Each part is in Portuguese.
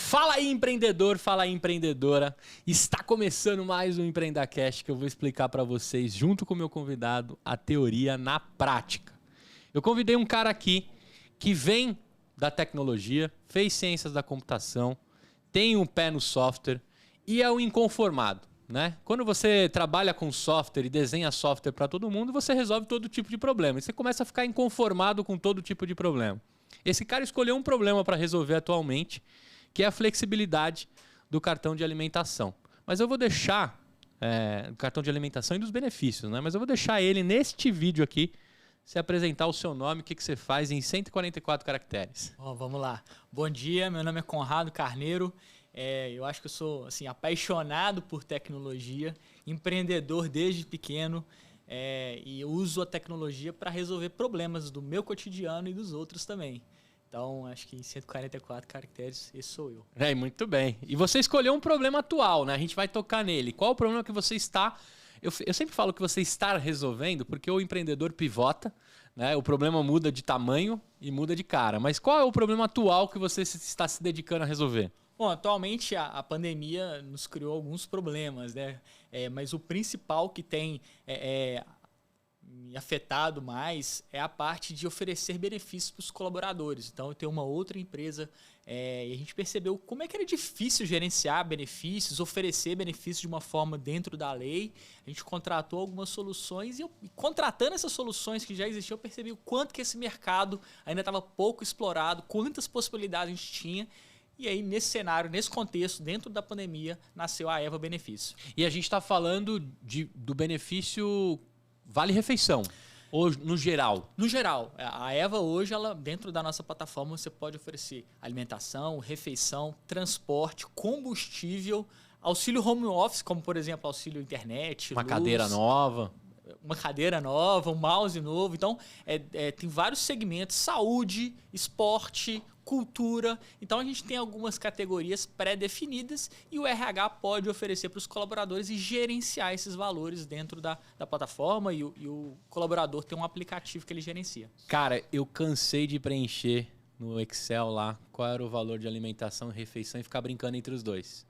Fala aí, empreendedor, fala aí, empreendedora. Está começando mais um EmpreendaCast que eu vou explicar para vocês, junto com o meu convidado, a teoria na prática. Eu convidei um cara aqui que vem da tecnologia, fez ciências da computação, tem um pé no software e é um inconformado, né? Quando você trabalha com software e desenha software para todo mundo, você resolve todo tipo de problema. E você começa a ficar inconformado com todo tipo de problema. Esse cara escolheu um problema para resolver atualmente, que é a flexibilidade do cartão de alimentação. Mas eu vou deixar o cartão de alimentação e dos benefícios, né? Mas eu vou deixar ele neste vídeo aqui se apresentar o seu nome, o que você faz em 144 caracteres. Vamos lá. Bom dia, meu nome é Conrado Carneiro. Eu acho que eu sou assim, apaixonado por tecnologia, empreendedor desde pequeno e uso a tecnologia para resolver problemas do meu cotidiano e dos outros também. Então, acho que em 144 caracteres, esse sou eu. Muito bem. E você escolheu um problema atual, né? A gente vai tocar nele. Qual o problema que você está... Eu sempre falo que você está resolvendo porque o empreendedor pivota, né? O problema muda de tamanho e muda de cara. Mas qual é o problema atual que você está se dedicando a resolver? Bom, atualmente a pandemia nos criou alguns problemas, né? Mas o principal que tem me afetado mais é a parte de oferecer benefícios para os colaboradores. Então, eu tenho uma outra empresa e a gente percebeu como é que era difícil gerenciar benefícios, oferecer benefícios de uma forma dentro da lei. A gente contratou algumas soluções e contratando essas soluções que já existiam, eu percebi o quanto que esse mercado ainda estava pouco explorado, quantas possibilidades a gente tinha. E aí, nesse cenário, nesse contexto, dentro da pandemia, nasceu a Eva Benefício. E a gente está falando do benefício Vale Refeição, ou no geral? No geral. A Eva hoje, dentro da nossa plataforma, você pode oferecer alimentação, refeição, transporte, combustível, auxílio home office, como por exemplo, auxílio internet, Uma luz, cadeira nova. uma cadeira nova, um mouse novo. Então, tem vários segmentos, saúde, esporte, cultura. Então, a gente tem algumas categorias pré-definidas e o RH pode oferecer para os colaboradores e gerenciar esses valores dentro da plataforma e o colaborador tem um aplicativo que ele gerencia. Cara, eu cansei de preencher no Excel lá qual era o valor de alimentação e refeição e ficar brincando entre os dois.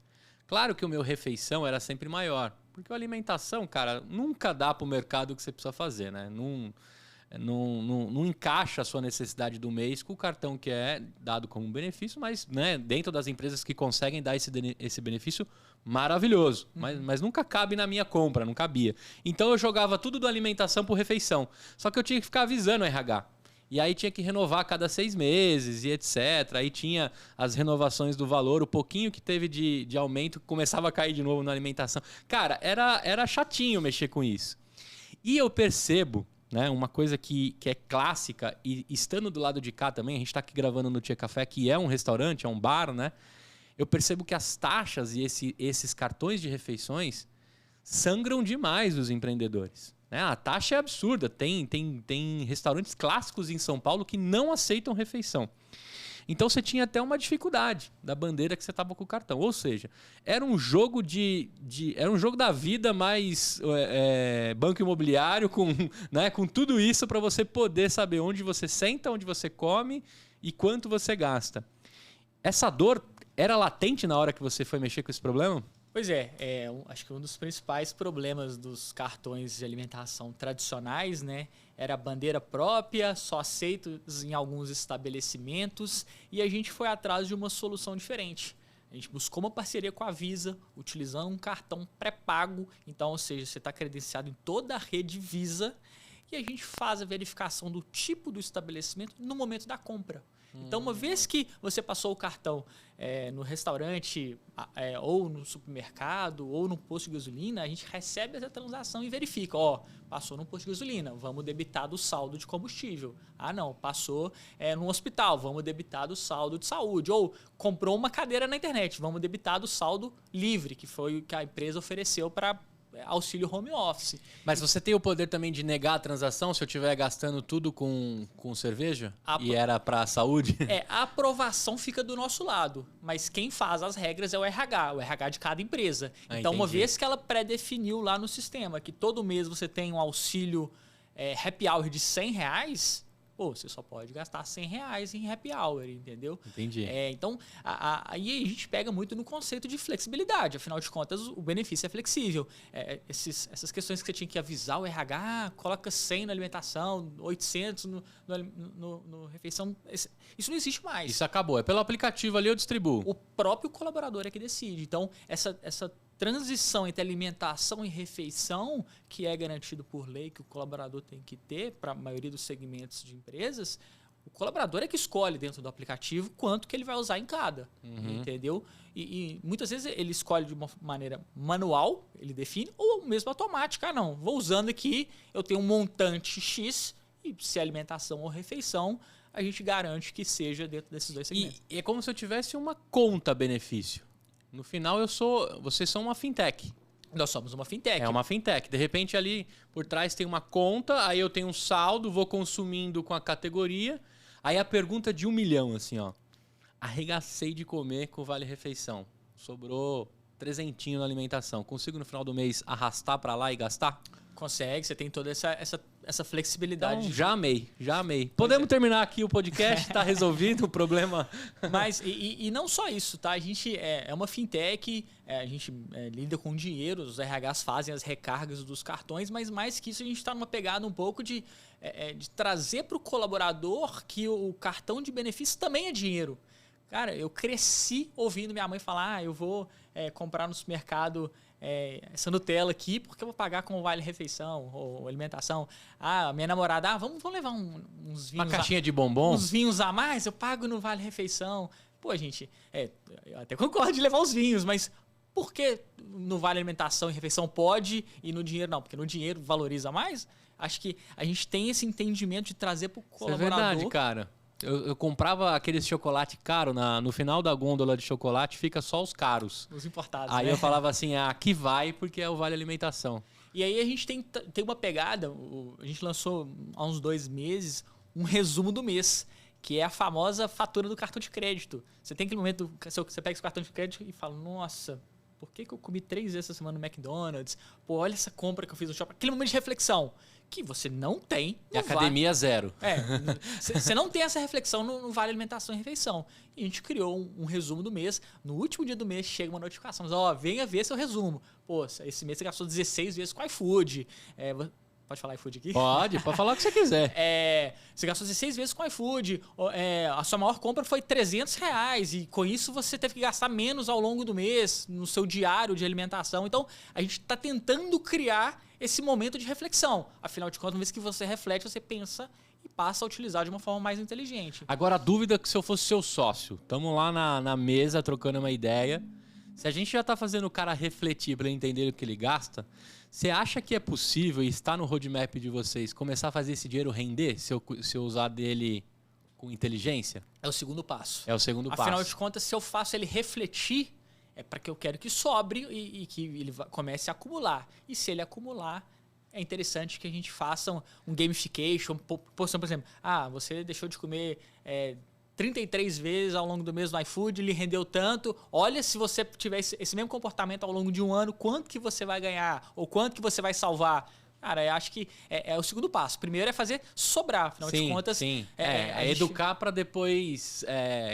Claro que o meu refeição era sempre maior, porque a alimentação, cara, nunca dá para o mercado que você precisa fazer, né? Não encaixa a sua necessidade do mês com o cartão que é dado como benefício, mas né, dentro das empresas que conseguem dar esse benefício, maravilhoso. Mas nunca cabe na minha compra, não cabia. Então eu jogava tudo da alimentação por refeição. Só que eu tinha que ficar avisando o RH. E aí tinha que renovar a cada 6 meses e etc. Aí tinha as renovações do valor, o pouquinho que teve de aumento começava a cair de novo na alimentação. Cara, era chatinho mexer com isso. E eu percebo, né, uma coisa que é clássica, e estando do lado de cá também, a gente está aqui gravando no Tia Café, que é um restaurante, é um bar, né? Eu percebo que as taxas e esses cartões de refeições sangram demais os empreendedores. A taxa é absurda. Tem restaurantes clássicos em São Paulo que não aceitam refeição. Então você tinha até uma dificuldade da bandeira que você estava com o cartão. Ou seja, era um jogo era um jogo da vida mais banco imobiliário com tudo isso para você poder saber onde você senta, onde você come e quanto você gasta. Essa dor era latente na hora que você foi mexer com esse problema? Pois acho que um dos principais problemas dos cartões de alimentação tradicionais, né, era a bandeira própria, só aceitos em alguns estabelecimentos, e a gente foi atrás de uma solução diferente. A gente buscou uma parceria com a Visa, utilizando um cartão pré-pago, então, ou seja, você está credenciado em toda a rede Visa, e a gente faz a verificação do tipo do estabelecimento no momento da compra. Então, uma vez que você passou o cartão no restaurante, ou no supermercado, ou no posto de gasolina, a gente recebe essa transação e verifica. Passou no posto de gasolina, vamos debitar do saldo de combustível. Ah, não, passou no hospital, vamos debitar do saldo de saúde. Ou comprou uma cadeira na internet, vamos debitar do saldo livre, que foi o que a empresa ofereceu para auxílio home office. Mas você tem o poder também de negar a transação se eu estiver gastando tudo com cerveja? E era para a saúde? A aprovação fica do nosso lado, mas quem faz as regras é o RH de cada empresa. Então, uma vez que ela pré-definiu lá no sistema que todo mês você tem um auxílio happy hour de R$100, pô, você só pode gastar R$100 em happy hour, entendeu? Entendi. Então, aí a gente pega muito no conceito de flexibilidade. Afinal de contas, o benefício é flexível. Essas questões que você tinha que avisar o RH, coloca 100 na alimentação, 800 no refeição, isso não existe mais. Isso acabou. É pelo aplicativo ali, eu distribuo. O próprio colaborador é que decide. Então, essa transição entre alimentação e refeição, que é garantido por lei, que o colaborador tem que ter para a maioria dos segmentos de empresas, o colaborador é que escolhe dentro do aplicativo quanto que ele vai usar em cada, entendeu? E muitas vezes ele escolhe de uma maneira manual, ele define, ou mesmo automática. Não, vou usando aqui, eu tenho um montante X, e se é alimentação ou refeição, a gente garante que seja dentro desses dois segmentos. E é como se eu tivesse uma conta benefício. No final, vocês são uma fintech. Nós somos uma fintech. É uma fintech. De repente, ali por trás tem uma conta, aí eu tenho um saldo, vou consumindo com a categoria. Aí a pergunta de 1 milhão, assim, ó. Arregacei de comer com Vale Refeição. Sobrou 300 na alimentação. Consigo no final do mês arrastar para lá e gastar? Consegue, você tem toda essa flexibilidade. Então, já amei. Podemos terminar aqui o podcast, tá resolvido o problema. Mas, e não só isso, tá? A gente é uma fintech, a gente lida com dinheiro, os RHs fazem as recargas dos cartões, mas mais que isso, a gente está numa pegada um pouco de trazer para o colaborador que o cartão de benefício também é dinheiro. Cara, eu cresci ouvindo minha mãe falar, eu vou comprar no supermercado essa Nutella aqui porque eu vou pagar com Vale Refeição ou alimentação. Minha namorada, vamos levar uns vinhos. Uma caixinha de bombom? Uns vinhos a mais, eu pago no Vale Refeição. Pô, gente, eu até concordo de levar os vinhos, mas por que no Vale Alimentação e Refeição pode e no dinheiro não? Porque no dinheiro valoriza mais? Acho que a gente tem esse entendimento de trazer para o colaborador. Isso é verdade, cara. Eu comprava aquele chocolate caro, no final da gôndola de chocolate fica só os caros. Os importados, Aí né? eu falava assim, aqui vai porque é o Vale Alimentação. E aí a gente tem uma pegada, a gente lançou há uns 2 meses um resumo do mês, que é a famosa fatura do cartão de crédito. Você tem aquele momento, você pega esse cartão de crédito e fala, nossa, por que eu comi 3 vezes essa semana no McDonald's? Pô, olha essa compra que eu fiz no shopping. Aquele momento de reflexão que você não tem. E academia zero. Você não tem essa reflexão no Vale Alimentação e Refeição. E a gente criou um resumo do mês. No último dia do mês chega uma notificação. Venha ver seu resumo. Pô, esse mês você gastou 16 vezes com iFood. Pode falar iFood aqui? Pode falar o que você quiser. Você gastou 16 vezes com iFood. A sua maior compra foi R$300. E com isso você teve que gastar menos ao longo do mês no seu diário de alimentação. Então, a gente está tentando criar esse momento de reflexão. Afinal de contas, uma vez que você reflete, você pensa e passa a utilizar de uma forma mais inteligente. Agora, a dúvida é que se eu fosse seu sócio, estamos lá na mesa trocando uma ideia. Se a gente já está fazendo o cara refletir para ele entender o que ele gasta, você acha que é possível e está no roadmap de vocês começar a fazer esse dinheiro render se eu usar dele com inteligência? É o segundo passo. É o segundo passo. Afinal de contas, se eu faço ele refletir, é para que eu quero que sobre e que ele comece a acumular. E se ele acumular, é interessante que a gente faça um gamification. Por exemplo, você deixou de comer 33 vezes ao longo do mês no iFood, lhe rendeu tanto. Olha, se você tiver esse mesmo comportamento ao longo de um ano, quanto que você vai ganhar? Ou quanto que você vai salvar? Cara, eu acho que é o segundo passo. Primeiro é fazer sobrar, afinal de contas. Sim. Educar para depois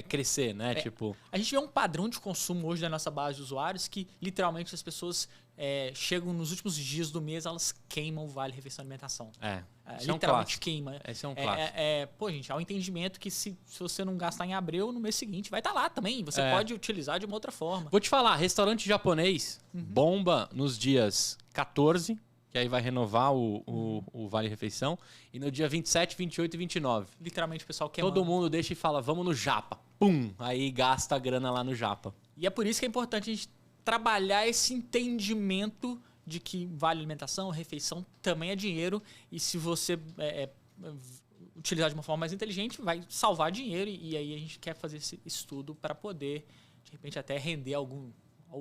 crescer, né? A gente vê um padrão de consumo hoje da nossa base de usuários que literalmente as pessoas chegam nos últimos dias do mês, elas queimam o Vale Refeição e Alimentação. Literalmente queima. Esse é um clássico. Pô, gente, há um entendimento que se você não gastar em abril, no mês seguinte vai estar lá também. Você pode utilizar de uma outra forma. Vou te falar, restaurante japonês bomba nos dias 14, que aí vai renovar o Vale Refeição, e no dia 27, 28 e 29. Literalmente o pessoal queimando. Todo mundo deixa e fala, vamos no Japa. Pum! Aí gasta a grana lá no Japa. E é por isso que é importante a gente trabalhar esse entendimento de que Vale Alimentação, refeição também é dinheiro, e se você utilizar de uma forma mais inteligente, vai salvar dinheiro, e aí a gente quer fazer esse estudo para poder, de repente, até render algum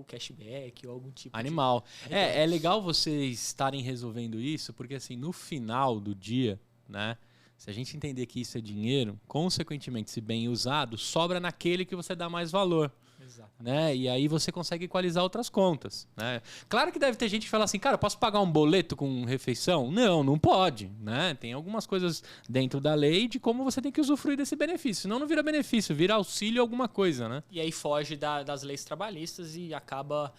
cashback ou algum tipo Animal. É legal vocês estarem resolvendo isso, porque assim, no final do dia, né, se a gente entender que isso é dinheiro, consequentemente, se bem usado, sobra naquele que você dá mais valor. né? E aí você consegue equalizar outras contas, né? Claro que deve ter gente que fala assim, cara, eu posso pagar um boleto com refeição? Não, não pode, né? Tem algumas coisas dentro da lei de como você tem que usufruir desse benefício. Senão não vira benefício, vira auxílio alguma coisa, né? E aí foge das leis trabalhistas e acaba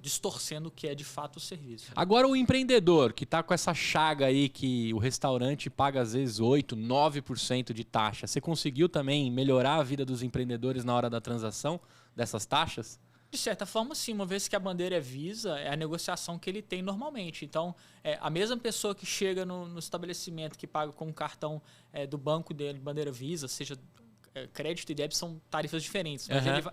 distorcendo o que é de fato o serviço. Agora o empreendedor que está com essa chaga aí que o restaurante paga às vezes 8%, 9% de taxa. Você conseguiu também melhorar a vida dos empreendedores na hora da transação dessas taxas? De certa forma, sim. Uma vez que a bandeira é Visa, é a negociação que ele tem normalmente. Então, a mesma pessoa que chega no estabelecimento que paga com o cartão do banco dele, bandeira Visa, seja crédito e débito, são tarifas diferentes. Mas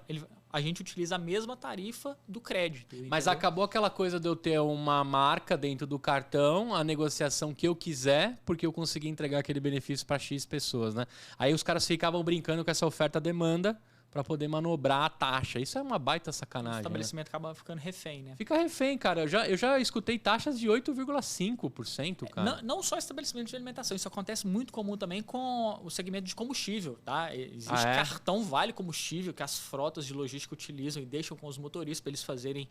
a gente utiliza a mesma tarifa do crédito. Mas entendeu? acabou aquela coisa de eu ter uma marca dentro do cartão, a negociação que eu quiser, porque eu consegui entregar aquele benefício para X pessoas, né? Aí os caras ficavam brincando com essa oferta-demanda para poder manobrar a taxa. Isso é uma baita sacanagem. O estabelecimento né? acaba ficando refém, né? Fica refém, cara. Eu já escutei taxas de 8,5%, cara. Não só estabelecimento de alimentação, isso acontece muito comum também com o segmento de combustível, tá? Existe cartão Vale Combustível que as frotas de logística utilizam e deixam com os motoristas para eles fazerem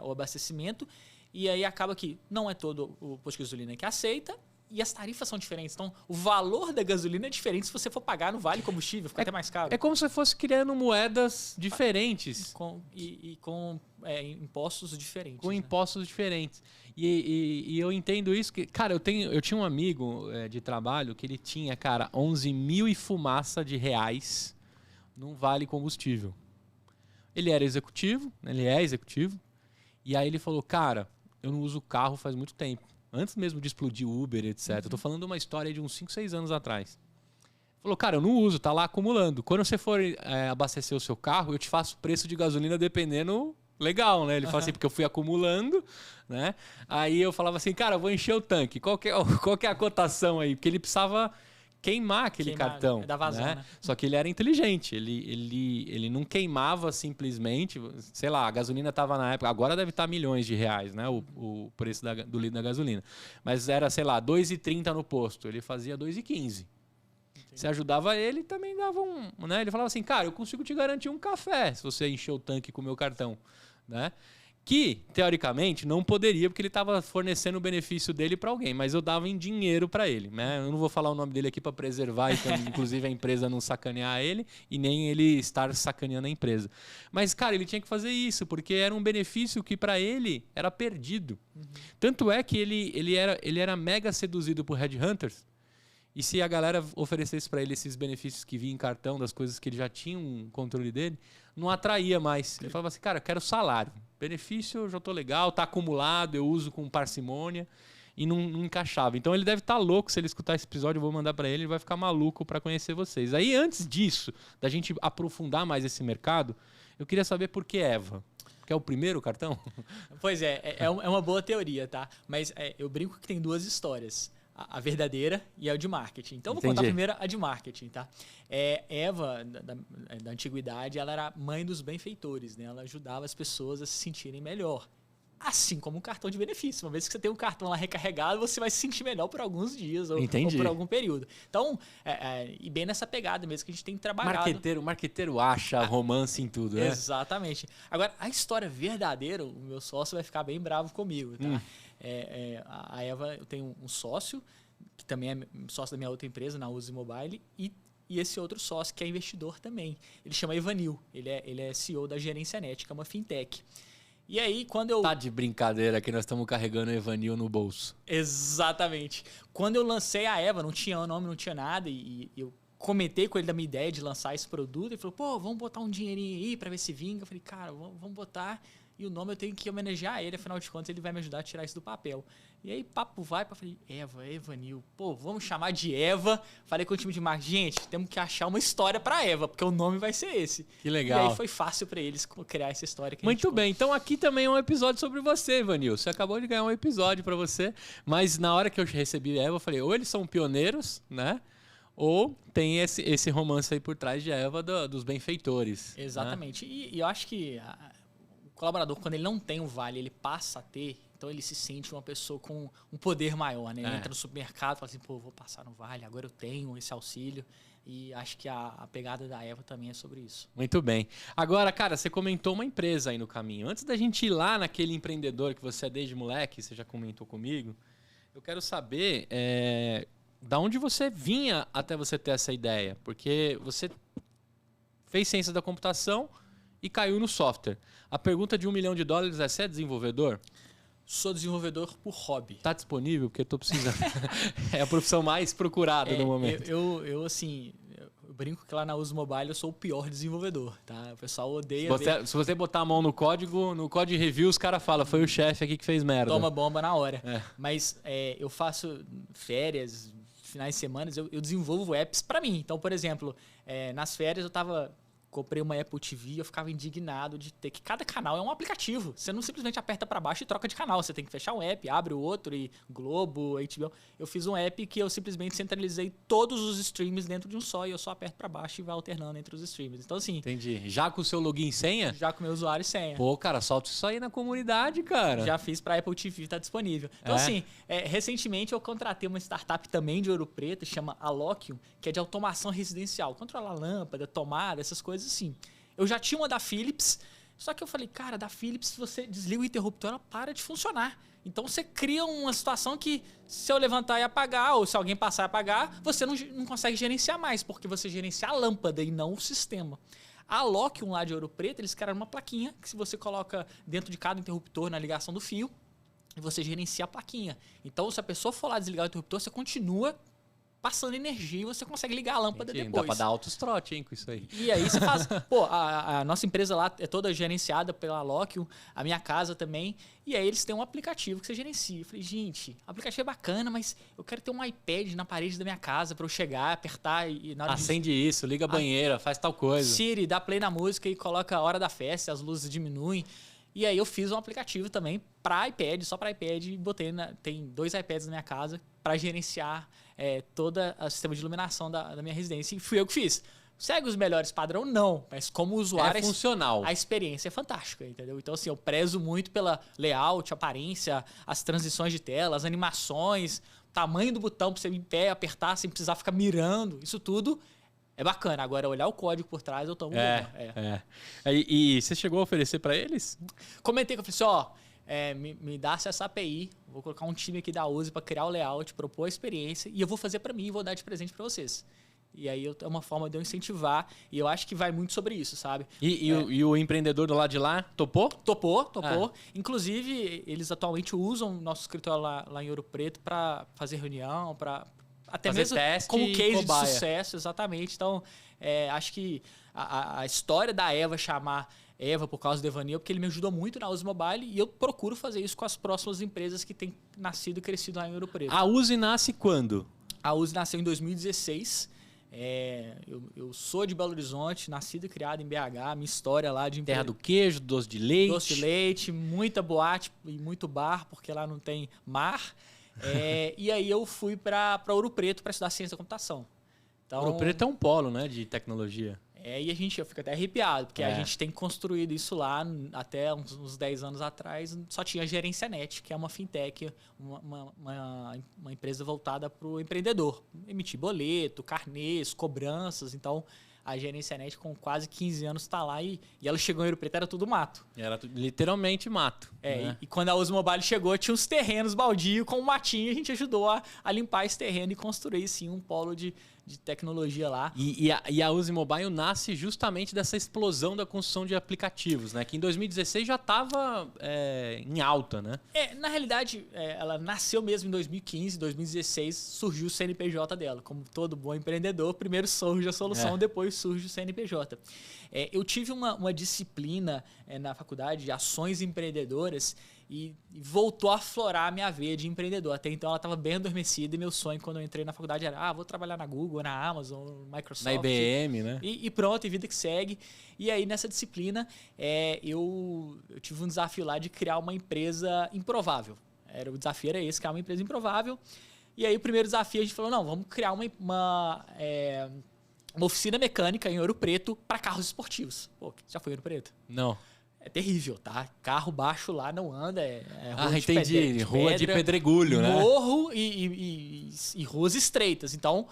o abastecimento. E aí acaba que não é todo o posto de gasolina que aceita. E as tarifas são diferentes. Então, o valor da gasolina é diferente se você for pagar no Vale Combustível. Fica até mais caro. É como se você fosse criando moedas diferentes. Com impostos diferentes. Com impostos diferentes. E eu entendo isso. Cara, eu tinha um amigo de trabalho que ele tinha, cara, 11 mil e fumaça de reais num Vale Combustível. Ele era executivo, ele é executivo. E aí ele falou, cara, eu não uso carro faz muito tempo. Antes mesmo de explodir o Uber, etc. Eu tô falando de uma história de uns 5, 6 anos atrás. Falou, cara, eu não uso, tá lá acumulando. Quando você for abastecer o seu carro, eu te faço preço de gasolina dependendo legal, né? Ele fala assim, porque eu fui acumulando, né? Aí eu falava assim, cara, eu vou encher o tanque. Qual que é a cotação aí? Porque ele precisava queimar aquele cartão. Da vazão, né? Só que ele era inteligente. Ele não queimava simplesmente. Sei lá, a gasolina estava na época. Agora deve estar milhões de reais, né? O preço do litro da gasolina. Mas era, sei lá, 2,30 no posto. Ele fazia 2,15. Você ajudava ele também dava né? Ele falava assim, cara, eu consigo te garantir um café se você encher o tanque com o meu cartão, né? Que, teoricamente, não poderia, porque ele estava fornecendo o benefício dele para alguém, mas eu dava em dinheiro para ele, né? Eu não vou falar o nome dele aqui para preservar, então, inclusive a empresa não sacanear ele e nem ele estar sacaneando a empresa. Mas, cara, ele tinha que fazer isso, porque era um benefício que para ele era perdido. Tanto é que ele era mega seduzido por headhunters. E se a galera oferecesse para ele esses benefícios que vinham em cartão, das coisas que ele já tinha um controle dele, não atraía mais. Ele falava assim, cara, eu quero salário. Benefício, eu já estou legal, está acumulado, eu uso com parcimônia. E não encaixava. Então ele deve estar louco, se ele escutar esse episódio, eu vou mandar para ele vai ficar maluco para conhecer vocês. Aí antes disso, da gente aprofundar mais esse mercado, eu queria saber por que Eva. Que é o primeiro cartão? Pois é uma boa teoria, tá? Mas eu brinco que tem duas histórias. A verdadeira e a de marketing. Então, eu vou contar primeiro a de marketing, tá? Eva, da antiguidade, ela era mãe dos benfeitores, né? Ela ajudava as pessoas a se sentirem melhor. Assim como um cartão de benefício. Uma vez que você tem um cartão lá recarregado, você vai se sentir melhor por alguns dias ou por algum período. Então, e bem nessa pegada mesmo que a gente tem trabalhado. Marqueteiro acha romance em tudo, né? Exatamente. Agora, a história verdadeira, o meu sócio vai ficar bem bravo comigo, tá? A Eva, eu tenho um sócio, que também é sócio da minha outra empresa, na Uzi Mobile, e esse outro sócio que é investidor também. Ele chama Evanil, ele é CEO da Gerência Net, que é uma fintech. E aí, quando eu... Tá de brincadeira que nós estamos carregando o Evanil no bolso. Exatamente. Quando eu lancei a Eva, não tinha nome, não tinha nada, e eu comentei com ele da minha ideia de lançar esse produto, ele falou, pô, vamos botar um dinheirinho aí para ver se vinga. Eu falei, cara, vamos botar... E o nome eu tenho que homenagear ele, afinal de contas ele vai me ajudar a tirar isso do papel. E aí papo vai, falei, Evanil, pô, vamos chamar de Eva. Falei com o time de marketing, gente, temos que achar uma história pra Eva, porque o nome vai ser esse. Que legal. E aí foi fácil pra eles criar essa história. Que Muito bem, então aqui também é um episódio sobre você, Evanil. Você acabou de ganhar um episódio pra você, mas na hora que eu recebi a Eva, eu falei, ou eles são pioneiros, né? Ou tem esse romance aí por trás de Eva dos benfeitores. Exatamente. Né? E eu acho que... O colaborador, quando ele não tem o Vale, ele passa a ter. Então ele se sente uma pessoa com um poder maior, né? Ele É. entra no supermercado e fala assim, pô, vou passar no Vale, agora eu tenho esse auxílio. E acho que a pegada da Eva também é sobre isso. Muito bem. Agora, cara, você comentou uma empresa aí no caminho. Antes da gente ir lá naquele empreendedor que você é desde moleque, você já comentou comigo, eu quero saber da onde você vinha até você ter essa ideia. Porque você fez ciência da computação e caiu no software. A pergunta de $1 milhão é: você é desenvolvedor? Sou desenvolvedor por hobby. Tá disponível? Porque eu tô precisando. É a profissão mais procurada no momento. Eu brinco que lá na Uso Mobile eu sou o pior desenvolvedor, tá? O pessoal odeia Se você botar a mão no código review, os caras falam, foi o chefe aqui que fez merda. toma bomba na hora. É. Mas eu faço férias, finais de semana, eu desenvolvo apps para mim. Então, por exemplo, nas férias comprei uma Apple TV, eu ficava indignado de ter que cada canal é um aplicativo. Você não simplesmente aperta para baixo e troca de canal. Você tem que fechar um app, abre o outro, e Globo, HBO. Eu fiz um app que eu simplesmente centralizei todos os streams dentro de um só e eu só aperto para baixo e vai alternando entre os streams. Então, assim... Entendi. Já com o seu login e senha? Já com meu usuário e senha. Pô, cara, solta isso aí na comunidade, cara. Já fiz para Apple TV, tá disponível. Então, assim, recentemente eu contratei uma startup também de Ouro Preto, chama Aloquium, que é de automação residencial. Controlar lâmpada, tomada, essas coisas assim. Eu já tinha uma da Philips, só que eu falei, cara, da Philips, se você desliga o interruptor, ela para de funcionar. Então você cria uma situação que se eu levantar e apagar, ou se alguém passar e apagar, você não consegue gerenciar mais, porque você gerencia a lâmpada e não o sistema. A Aloquium lá de Ouro Preto, eles criaram uma plaquinha que se você coloca dentro de cada interruptor na ligação do fio, você gerencia a plaquinha. Então, se a pessoa for lá desligar o interruptor, você continua passando energia e você consegue ligar a lâmpada depois. Dá pra dar altos trote, hein, com isso aí. E aí você faz... Pô, a nossa empresa lá é toda gerenciada pela Aloquium, a minha casa também. E aí eles têm um aplicativo que você gerencia. Eu falei, gente, o aplicativo é bacana, mas eu quero ter um iPad na parede da minha casa pra eu chegar, apertar e na hora acende isso, liga a banheira, faz tal coisa. Siri, dá play na música e coloca a hora da festa, as luzes diminuem. E aí eu fiz um aplicativo também para iPad, só para iPad, e botei tem 2 iPads na minha casa para gerenciar todo o sistema de iluminação da minha residência. E fui eu que fiz. Segue os melhores padrão? Não. Mas como usuário... É funcional. A experiência é fantástica, entendeu? Então, assim, eu prezo muito pela layout, aparência, as transições de tela, as animações, tamanho do botão para você ir em pé, apertar sem precisar ficar mirando. Isso tudo é bacana. Agora, olhar o código por trás, eu tomo bomba. E você chegou a oferecer para eles? Comentei que eu falei assim, me dá acesso à API, vou colocar um time aqui da USE para criar o layout, propor a experiência, e eu vou fazer para mim e vou dar de presente para vocês. E aí é uma forma de eu incentivar, e eu acho que vai muito sobre isso, sabe? E o empreendedor do lado de lá topou? Topou. Inclusive, eles atualmente usam nosso escritório lá em Ouro Preto para fazer reunião, para até fazer mesmo teste como case cobaia. de sucesso, exatamente. Então, acho que a história da Eva chamar Eva por causa do Evanil, porque ele me ajudou muito na Uzi Mobile e eu procuro fazer isso com as próximas empresas que têm nascido e crescido lá em Ouro Preto. A Uzi nasce quando? A Uzi nasceu em 2016. Eu sou de Belo Horizonte, nascido e criado em BH, minha história lá de... Terra do queijo, doce de leite. Doce de leite, muita boate e muito bar, porque lá não tem mar. E aí eu fui para Ouro Preto para estudar ciência da computação. Então, Ouro Preto é um polo, né, de tecnologia. E eu fico até arrepiado, porque a gente tem construído isso lá até uns 10 anos atrás, só tinha a Gerência Net, que é uma fintech, uma empresa voltada para o empreendedor. Emitir boleto, carnês, cobranças, então a Gerência Net com quase 15 anos está lá e ela chegou em Ouro Preto, era tudo mato. Era literalmente mato. Né? E quando a Uzi Mobile chegou, tinha uns terrenos baldios com um matinho, a gente ajudou a limpar esse terreno e construir sim um polo de tecnologia lá. E a Uzi Mobile nasce justamente dessa explosão da construção de aplicativos, né? Que em 2016 já estava em alta, né? Na realidade, ela nasceu mesmo em 2015, 2016 surgiu o CNPJ dela. Como todo bom empreendedor, primeiro surge a solução, depois surge o CNPJ. Eu tive uma disciplina na faculdade de ações empreendedoras e voltou a aflorar a minha veia de empreendedor. Até então ela estava bem adormecida e meu sonho quando eu entrei na faculdade era vou trabalhar na Google, na Amazon, na Microsoft. Na IBM, né? E pronto, e vida que segue. E aí nessa disciplina eu tive um desafio lá de criar uma empresa improvável. O desafio era esse, criar uma empresa improvável. E aí o primeiro desafio a gente falou, não, vamos criar uma oficina mecânica em Ouro Preto para carros esportivos. Pô, já foi em Ouro Preto? Não. É terrível, tá? Carro baixo lá não anda, rua entendi. Rua pedra, de pedregulho, né? Morro e ruas estreitas. Então,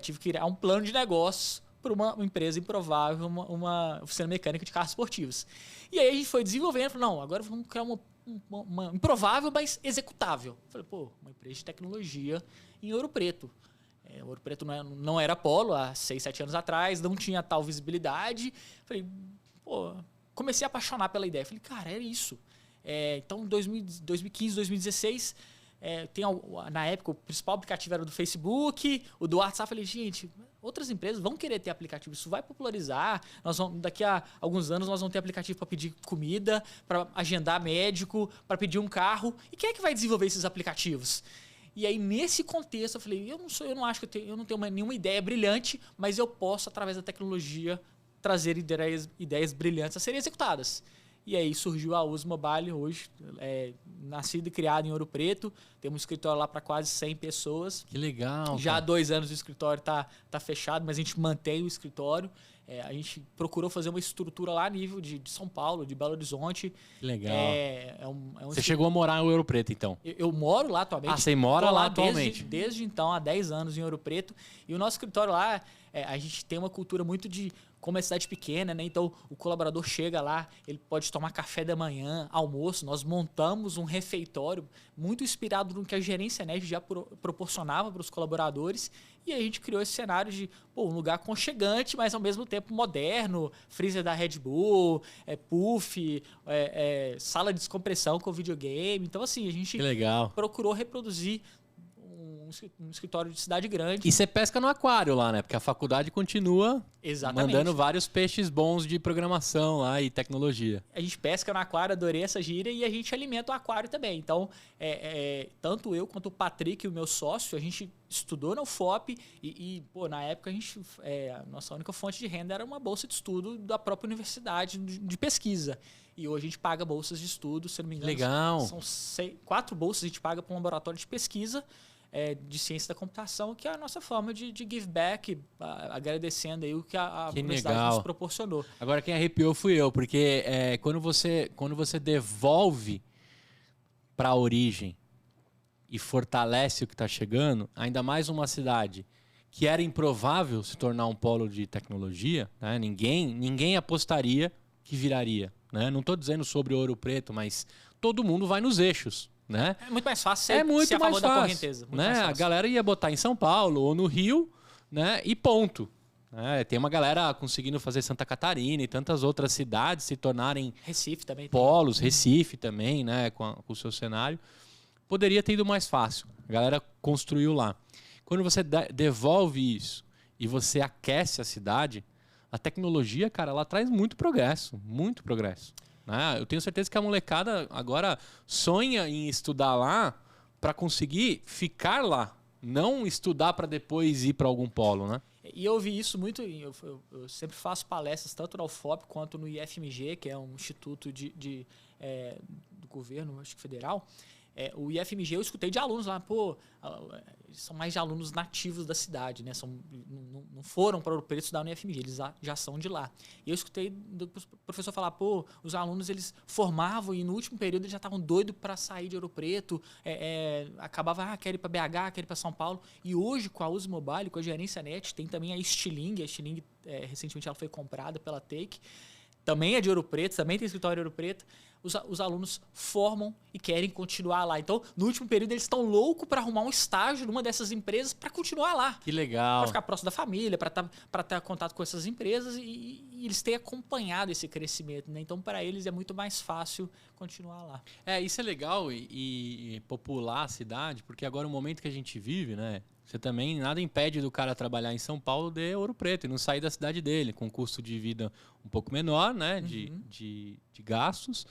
tive que criar um plano de negócio para uma empresa improvável, uma oficina mecânica de carros esportivos. E aí a gente foi desenvolvendo, falou, não, agora vamos criar uma improvável, mas executável. Falei, pô, uma empresa de tecnologia em Ouro Preto. Ouro Preto não era polo há 6, 7 anos atrás, não tinha tal visibilidade. Falei, pô, comecei a apaixonar pela ideia. Falei, cara, era isso. Então, em 2015, 2016, na época, o principal aplicativo era o do Facebook, o do WhatsApp. Falei, gente, outras empresas vão querer ter aplicativo. Isso vai popularizar. Daqui a alguns anos, nós vamos ter aplicativo para pedir comida, para agendar médico, para pedir um carro. E quem é que vai desenvolver esses aplicativos? E aí, nesse contexto, eu falei, eu não tenho nenhuma ideia brilhante, mas eu posso, através da tecnologia, trazer ideias brilhantes a serem executadas. E aí surgiu a Uzi Mobile hoje, nascido e criado em Ouro Preto. Temos um escritório lá para quase 100 pessoas. Que legal. Já há 2 anos o escritório está fechado, mas a gente mantém o escritório. A gente procurou fazer uma estrutura lá a nível de São Paulo, de Belo Horizonte. Que legal. Você chegou a morar em Ouro Preto, então? Eu moro lá atualmente. Ah, você mora lá atualmente? Desde então, há 10 anos em Ouro Preto. E o nosso escritório lá, a gente tem uma cultura muito de... Como é cidade pequena, né? Então o colaborador chega lá, ele pode tomar café da manhã, almoço. Nós montamos um refeitório muito inspirado no que a gerência NET já proporcionava para os colaboradores. E a gente criou esse cenário de um lugar aconchegante, mas ao mesmo tempo moderno, freezer da Red Bull, puff, sala de descompressão com videogame. Então, assim, a gente procurou reproduzir um escritório de cidade grande. E você pesca no aquário lá, né? Porque a faculdade continua mandando vários peixes bons de programação lá e tecnologia. A gente pesca no aquário, adorei essa gíria, e a gente alimenta o aquário também. Então, tanto eu quanto o Patrick, o meu sócio, a gente estudou na UFOP e na época, a nossa única fonte de renda era uma bolsa de estudo da própria universidade de pesquisa. E hoje a gente paga bolsas de estudo, se não me engano. Legal. São 4 bolsas que a gente paga para um laboratório de pesquisa de ciência da computação, que é a nossa forma de give back, agradecendo aí o que a universidade nos proporcionou. Agora quem arrepiou fui eu, porque quando você devolve para a origem e fortalece o que está chegando, ainda mais uma cidade que era improvável se tornar um polo de tecnologia, né? Ninguém apostaria que viraria. Né? Não estou dizendo sobre Ouro Preto, mas todo mundo vai nos eixos. Né? É muito mais fácil ser a favor da correnteza. Né? A galera ia botar em São Paulo ou no Rio, né? E ponto. Tem uma galera conseguindo fazer Santa Catarina e tantas outras cidades se tornarem Recife também polos, Recife também, né? com o seu cenário. Poderia ter ido mais fácil. A galera construiu lá. Quando você devolve isso e você aquece a cidade, a tecnologia, cara, ela traz muito progresso. Muito progresso. Eu tenho certeza que a molecada agora sonha em estudar lá para conseguir ficar lá, não estudar para depois ir para algum polo, né? E eu ouvi isso muito, eu sempre faço palestras tanto na UFOP quanto no IFMG, que é um instituto do governo, acho que federal. O IFMG eu escutei de alunos lá, são mais de alunos nativos da cidade, né? Não foram para Ouro Preto estudar no IFMG, eles já são de lá. E eu escutei do professor falar, os alunos eles formavam e no último período eles já estavam doidos para sair de Ouro Preto, acabava, quer ir para BH, quer ir para São Paulo. E hoje com a Uzi Mobile, com a gerência NET, tem também a Stiling, recentemente ela foi comprada pela Take, também é de Ouro Preto, também tem escritório em Ouro Preto. Os alunos formam e querem continuar lá. Então, no último período, eles estão loucos para arrumar um estágio numa dessas empresas para continuar lá. Que legal. Para ficar próximo da família, para ter contato com essas empresas e eles têm acompanhado esse crescimento. Né? Então, para eles é muito mais fácil continuar lá. Isso é legal e popular a cidade, porque agora o momento que a gente vive, né? Você também, nada impede do cara trabalhar em São Paulo de Ouro Preto e não sair da cidade dele, com custo de vida um pouco menor, né? De gastos.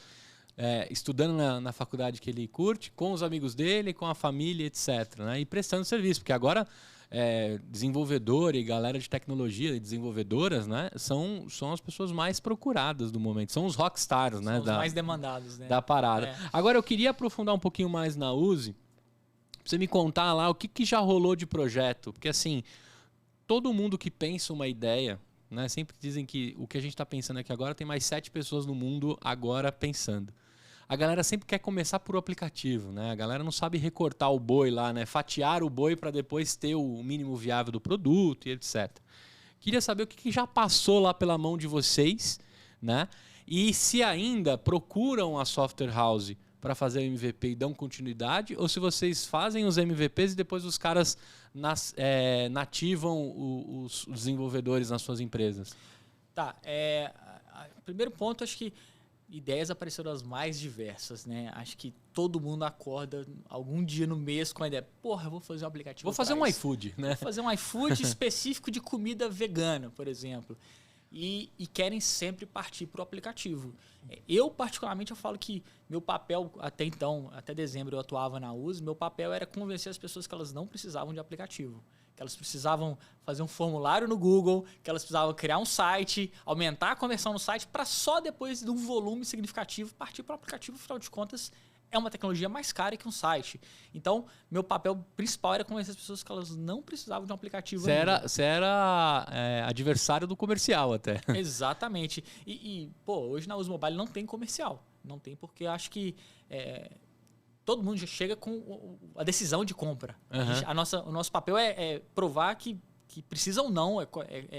Estudando na faculdade que ele curte, com os amigos dele, com a família, etc. Né? E prestando serviço, porque agora desenvolvedor e galera de tecnologia e desenvolvedoras, né, são as pessoas mais procuradas do momento, são os rockstars, né, os mais demandados, né, da parada. Agora eu queria aprofundar um pouquinho mais na Uzi, pra você me contar lá o que já rolou de projeto, porque assim, todo mundo que pensa uma ideia né? Sempre dizem que o que a gente está pensando aqui agora tem mais 7 pessoas no mundo agora pensando. A galera sempre quer começar por o aplicativo, né? A galera não sabe recortar o boi lá, né? Fatiar o boi para depois ter o mínimo viável do produto e etc. Queria saber o que já passou lá pela mão de vocês, né? E se ainda procuram a software house para fazer o MVP e dão continuidade, ou se vocês fazem os MVPs e depois os caras nativam os desenvolvedores nas suas empresas. Tá, primeiro ponto, acho que ideias apareceram as mais diversas, né? Acho que todo mundo acorda algum dia no mês com a ideia, porra, eu vou fazer um aplicativo. Vou fazer um iFood, né? Vou fazer um iFood específico de comida vegana, por exemplo. E querem sempre partir para o aplicativo. Eu, particularmente, eu falo que meu papel, até então, até dezembro eu atuava na USE, meu papel era convencer as pessoas que elas não precisavam de aplicativo. Que elas precisavam fazer um formulário no Google, que elas precisavam criar um site, aumentar a conversão no site, para só depois de um volume significativo partir para o aplicativo. Afinal de contas, é uma tecnologia mais cara que um site. Então, meu papel principal era convencer as pessoas que elas não precisavam de um aplicativo. Você era adversário do comercial até. Exatamente. Pô, hoje na USE Mobile não tem comercial. Não tem porque eu acho que todo mundo já chega com a decisão de compra. Uhum. O nosso papel é provar que precisa ou não,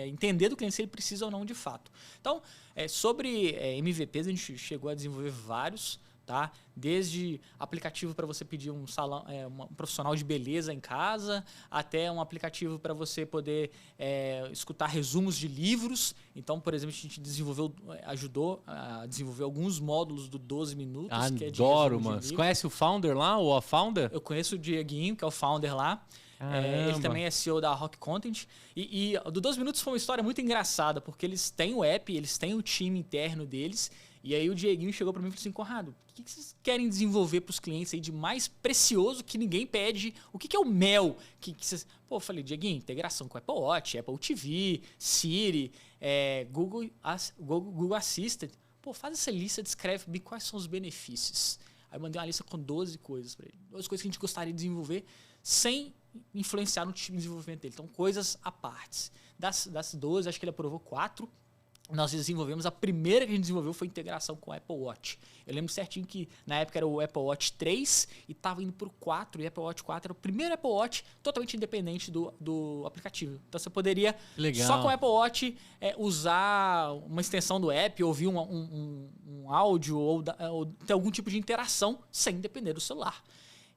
entender do cliente se ele precisa ou não de fato. Então, sobre MVPs, a gente chegou a desenvolver vários, tá? Desde aplicativo para você pedir um salão, um profissional de beleza em casa, até um aplicativo para você poder escutar resumos de livros. Então, por exemplo, a gente ajudou a desenvolver alguns módulos do 12 minutos. Adoro, mano. Você conhece o founder lá, ou a founder? Eu conheço o Dieguinho, que é o founder lá. Ele também é CEO da Rock Content. E do 12 Minutos foi uma história muito engraçada, porque eles têm o app, eles têm o time interno deles. E aí o Dieguinho chegou para mim e falou assim, Conrado, o que vocês querem desenvolver para os clientes aí de mais precioso que ninguém pede? O que é o mel? Pô, eu falei, Dieguinho, integração com Apple Watch, Apple TV, Siri, Google Assistant. Pô, faz essa lista, descreve quais são os benefícios. Aí eu mandei uma lista com 12 coisas para ele. 12 coisas que a gente gostaria de desenvolver sem influenciar no time de desenvolvimento dele. Então, coisas à parte. Das 12, acho que ele aprovou 4. Nós desenvolvemos, a primeira que a gente desenvolveu foi integração com o Apple Watch. Eu lembro certinho que na época era o Apple Watch 3 e estava indo para o 4, e o Apple Watch 4 era o primeiro Apple Watch totalmente independente do aplicativo. Então você poderia, só com o Apple Watch, usar uma extensão do app, ouvir um áudio ou ter algum tipo de interação sem depender do celular.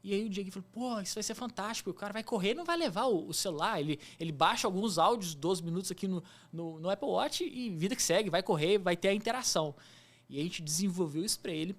E aí o Diego falou, pô, isso vai ser fantástico, o cara vai correr e não vai levar o celular, ele baixa alguns áudios, 12 minutos aqui no Apple Watch e vida que segue, vai correr, vai ter a interação. E a gente desenvolveu isso para ele.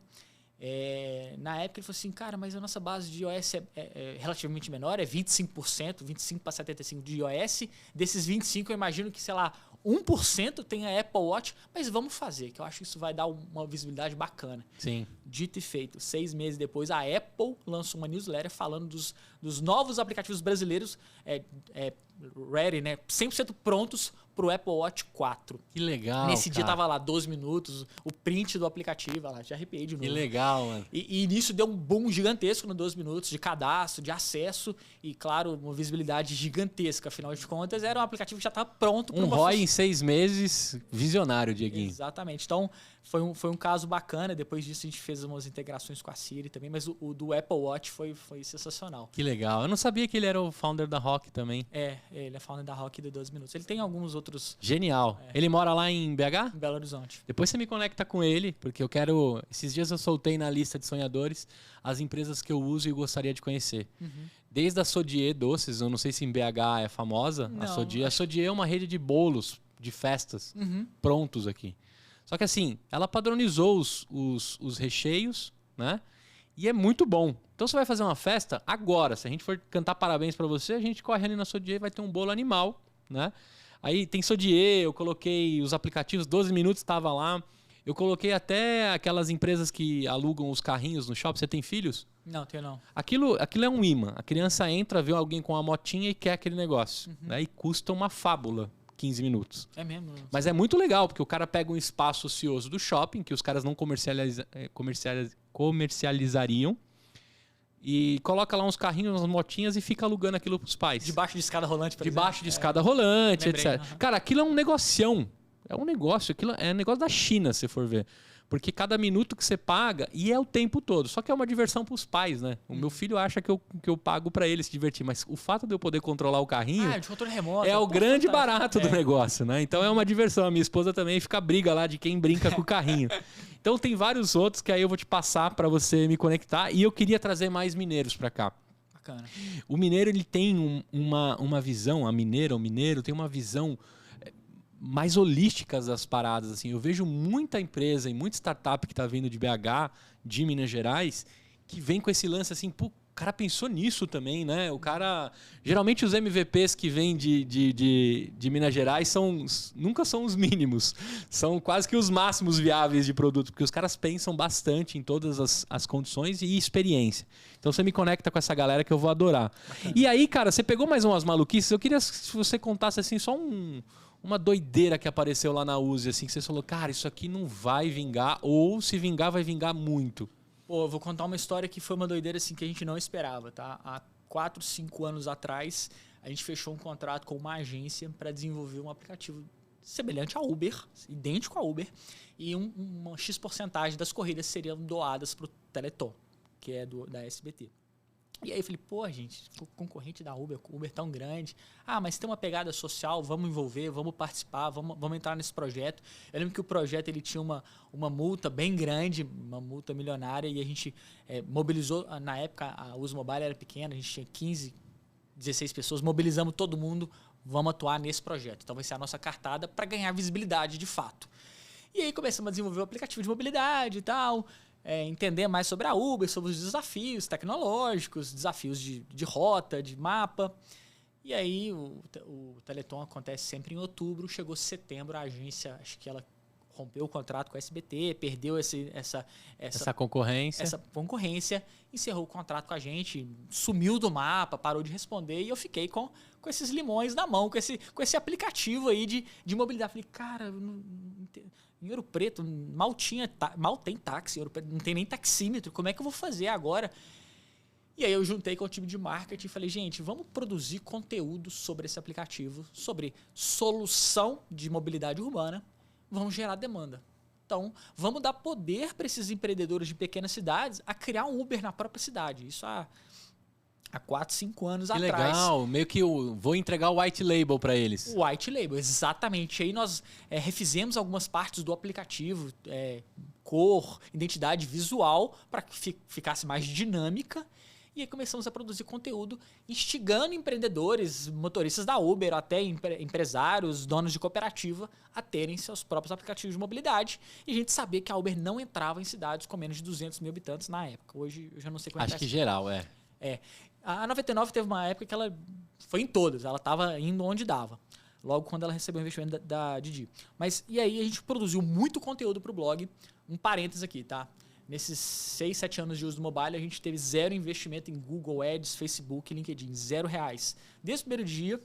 Na época ele falou assim, cara, mas a nossa base de iOS é relativamente menor, é 25%, 25 para 75% de iOS. Desses 25% eu imagino que, sei lá, 1% tem a Apple Watch, mas vamos fazer, que eu acho que isso vai dar uma visibilidade bacana. Sim. Dito e feito, 6 meses depois, a Apple lançou uma newsletter falando dos novos aplicativos brasileiros ready, né? 100% prontos para o Apple Watch 4. Que legal, Nesse dia tava lá 12 minutos, o print do aplicativo, lá, já arrepiei de novo. Que legal, mano. E nisso deu um boom gigantesco no 12 minutos de cadastro, de acesso e, claro, uma visibilidade gigantesca. Afinal de contas, era um aplicativo que já estava pronto. Um ROI em 6 meses, visionário, Dieguinho. Exatamente. Então, foi um caso bacana. Depois disso, a gente fez umas integrações com a Siri também, mas o do Apple Watch foi sensacional. Que legal. Eu não sabia que ele era o founder da Rock também. Ele é founder da Rock do 12 Minutos. Ele tem alguns outros... Genial. Ele mora lá em BH? Em Belo Horizonte. Depois você me conecta com ele, porque eu quero... Esses dias eu soltei na lista de sonhadores as empresas que eu uso e gostaria de conhecer. Uhum. Desde a Sodier Doces, eu não sei se em BH é famosa, não, a Sodier é uma rede de bolos, de festas, prontos aqui. Só que assim, ela padronizou os recheios, né? E é muito bom. Então você vai fazer uma festa agora. Se a gente for cantar parabéns pra você, a gente corre ali na Sodier e vai ter um bolo animal, né? Aí tem Sodier, eu coloquei os aplicativos, 12 minutos estava lá. Eu coloquei até aquelas empresas que alugam os carrinhos no shopping. Você tem filhos? Não, tenho não. Aquilo é um imã. A criança entra, vê alguém com uma motinha e quer aquele negócio. Né? E custa uma fábula. 15 minutos. É mesmo? Mas é muito legal, porque o cara pega um espaço ocioso do shopping, que os caras não comercializariam, e coloca lá uns carrinhos, umas motinhas e fica alugando aquilo pros pais. Debaixo de escada rolante, por Debaixo exemplo. de escada rolante, lembrei, etc. Cara, aquilo é um negocião. É um negócio, aquilo é um negócio da China, se for ver. Porque cada minuto que você paga, e é o tempo todo. Só que é uma diversão pros pais, né? O meu filho acha que eu pago pra ele se divertir, mas o fato de eu poder controlar o carrinho de controle remoto. é o grande fantástico. barato do negócio, né? Então é uma diversão. A minha esposa também fica briga lá de quem brinca com o carrinho. Então tem vários outros que aí eu vou te passar pra você me conectar. E eu queria trazer mais mineiros pra cá. Bacana. O mineiro, ele tem uma visão, o mineiro tem uma visão mais holísticas das paradas, assim. Eu vejo muita empresa e muita startup que está vindo de BH, de Minas Gerais, que vem com esse lance assim, pô, o cara pensou nisso também, né? O cara... Geralmente os MVPs que vêm de Minas Gerais nunca são os mínimos, são quase que os máximos viáveis de produto, porque os caras pensam bastante em todas as condições e experiência. Então você me conecta com essa galera que eu vou adorar. Bacana. E aí, cara, você pegou mais umas maluquices, eu queria que você contasse assim só uma doideira que apareceu lá na Uzi, assim, que você falou, cara, isso aqui não vai vingar, ou se vingar, vai vingar muito. Pô, eu vou contar uma história que foi uma doideira assim que a gente não esperava, tá? Há 4, 5 anos atrás, a gente fechou um contrato com uma agência para desenvolver um aplicativo semelhante a Uber, idêntico a Uber, e uma X porcentagem das corridas seriam doadas para o Teleton, que é da SBT. E aí eu falei, pô, gente, concorrente da Uber, Uber tão grande. Mas tem uma pegada social, vamos envolver, vamos participar, vamos entrar nesse projeto. Eu lembro que o projeto ele tinha uma multa bem grande, uma multa milionária, e a gente mobilizou, na época a Uzi Mobile era pequena, a gente tinha 15, 16 pessoas, mobilizamos todo mundo, vamos atuar nesse projeto. Então vai ser a nossa cartada para ganhar visibilidade de fato. E aí começamos a desenvolver o aplicativo de mobilidade e tal, entender mais sobre a Uber, sobre os desafios tecnológicos, desafios de rota, de mapa. E aí o Teleton acontece sempre em outubro, chegou setembro, a agência, acho que ela rompeu o contrato com a SBT, perdeu essa concorrência, encerrou o contrato com a gente, sumiu do mapa, parou de responder, e eu fiquei com esses limões na mão, com esse aplicativo aí de mobilidade. Falei, cara, em Ouro Preto mal tem táxi, não tem nem taxímetro, como é que eu vou fazer agora? E aí eu juntei com o time de marketing e falei, gente, vamos produzir conteúdo sobre esse aplicativo, sobre solução de mobilidade urbana, vamos gerar demanda. Então, vamos dar poder para esses empreendedores de pequenas cidades a criar um Uber na própria cidade. Isso há 4, 5 anos atrás. Que legal, meio que vou entregar o white label para eles. O white label, exatamente. Aí nós refizemos algumas partes do aplicativo, cor, identidade visual, para que ficasse mais dinâmica. E aí começamos a produzir conteúdo instigando empreendedores, motoristas da Uber, até empresários, donos de cooperativa, a terem seus próprios aplicativos de mobilidade. E a gente sabia que a Uber não entrava em cidades com menos de 200 mil habitantes na época. Hoje eu já não sei como é que Acho que geral, A 99 teve uma época que ela foi em todas, ela estava indo onde dava. Logo quando ela recebeu o investimento da Didi. Mas e aí a gente produziu muito conteúdo para o blog. Um parênteses aqui, tá? Nesses 6, 7 anos de uso do mobile, a gente teve 0 investimento em Google Ads, Facebook e LinkedIn. R$0. Desde o primeiro dia,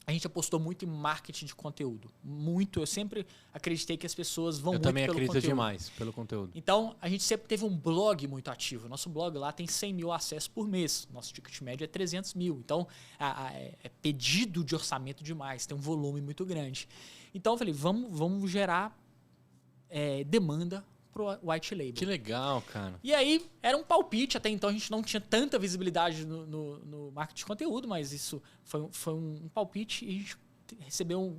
a gente apostou muito em marketing de conteúdo. Muito. Eu sempre acreditei que as pessoas vão muito pelo conteúdo. Eu também acredito demais pelo conteúdo. Então, a gente sempre teve um blog muito ativo. Nosso blog lá tem 100 mil acessos por mês. Nosso ticket médio é 300 mil. Então, é pedido de orçamento demais. Tem um volume muito grande. Então, eu falei, vamos gerar demanda pro white label. Que legal, cara. E aí, era um palpite. Até então, a gente não tinha tanta visibilidade no marketing de conteúdo, mas isso foi um palpite. E a gente recebeu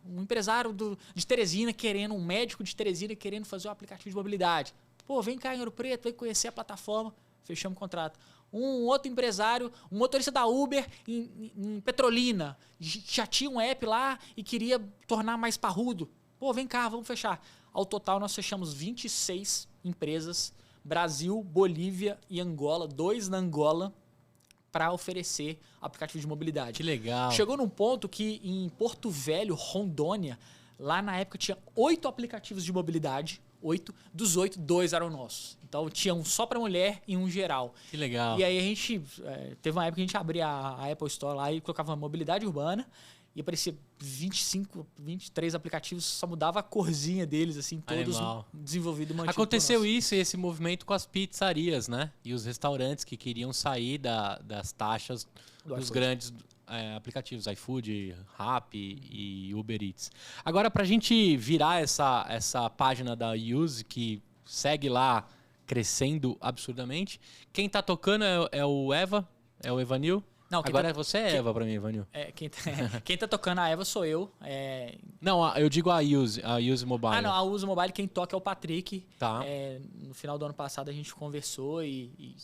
um empresário de Teresina querendo, um médico de Teresina querendo fazer um aplicativo de mobilidade. Pô, vem cá em Ouro Preto, vem conhecer a plataforma. Fechamos o contrato. Um outro empresário, um motorista da Uber em Petrolina, já tinha um app lá e queria tornar mais parrudo. Pô, vem cá, vamos fechar. Ao total, nós fechamos 26 empresas, Brasil, Bolívia e Angola, 2 na Angola, para oferecer aplicativo de mobilidade. Que legal. Chegou num ponto que em Porto Velho, Rondônia, lá na época tinha 8 aplicativos de mobilidade, 8, dos 8, 2 eram nossos. Então tinha um só para mulher e um geral. Que legal. E aí a gente, teve uma época que a gente abria a Apple Store lá e colocava mobilidade urbana, e aparecia 25, 23 aplicativos, só mudava a corzinha deles, assim, todos desenvolvidos e mantidos. Aconteceu isso e esse movimento com as pizzarias, né? E os restaurantes que queriam sair das taxas dos grandes aplicativos, iFood, Rappi e Uber Eats. Agora, para a gente virar essa página da Use, que segue lá crescendo absurdamente, quem tá tocando é o Eva? É o Evanil? Não, agora você é Eva pra mim, Evanil. Quem tá tocando a Eva sou eu. Não, eu digo a Use Mobile. Não, a Use Mobile quem toca é o Patrick. Tá. No final do ano passado a gente conversou e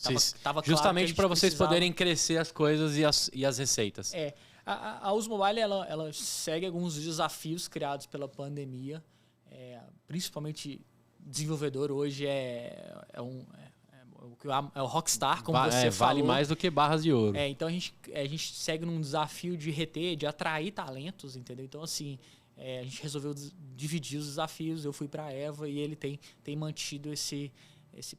tava claro justamente para vocês poderem crescer as coisas e as receitas. A Use Mobile ela segue alguns desafios criados pela pandemia. Principalmente desenvolvedor hoje é o Rockstar, como você falou. Vale mais do que barras de ouro. Então a gente segue num desafio de reter, de atrair talentos, entendeu? Então, assim, a gente resolveu dividir os desafios. Eu fui para a Eva e ele tem mantido esse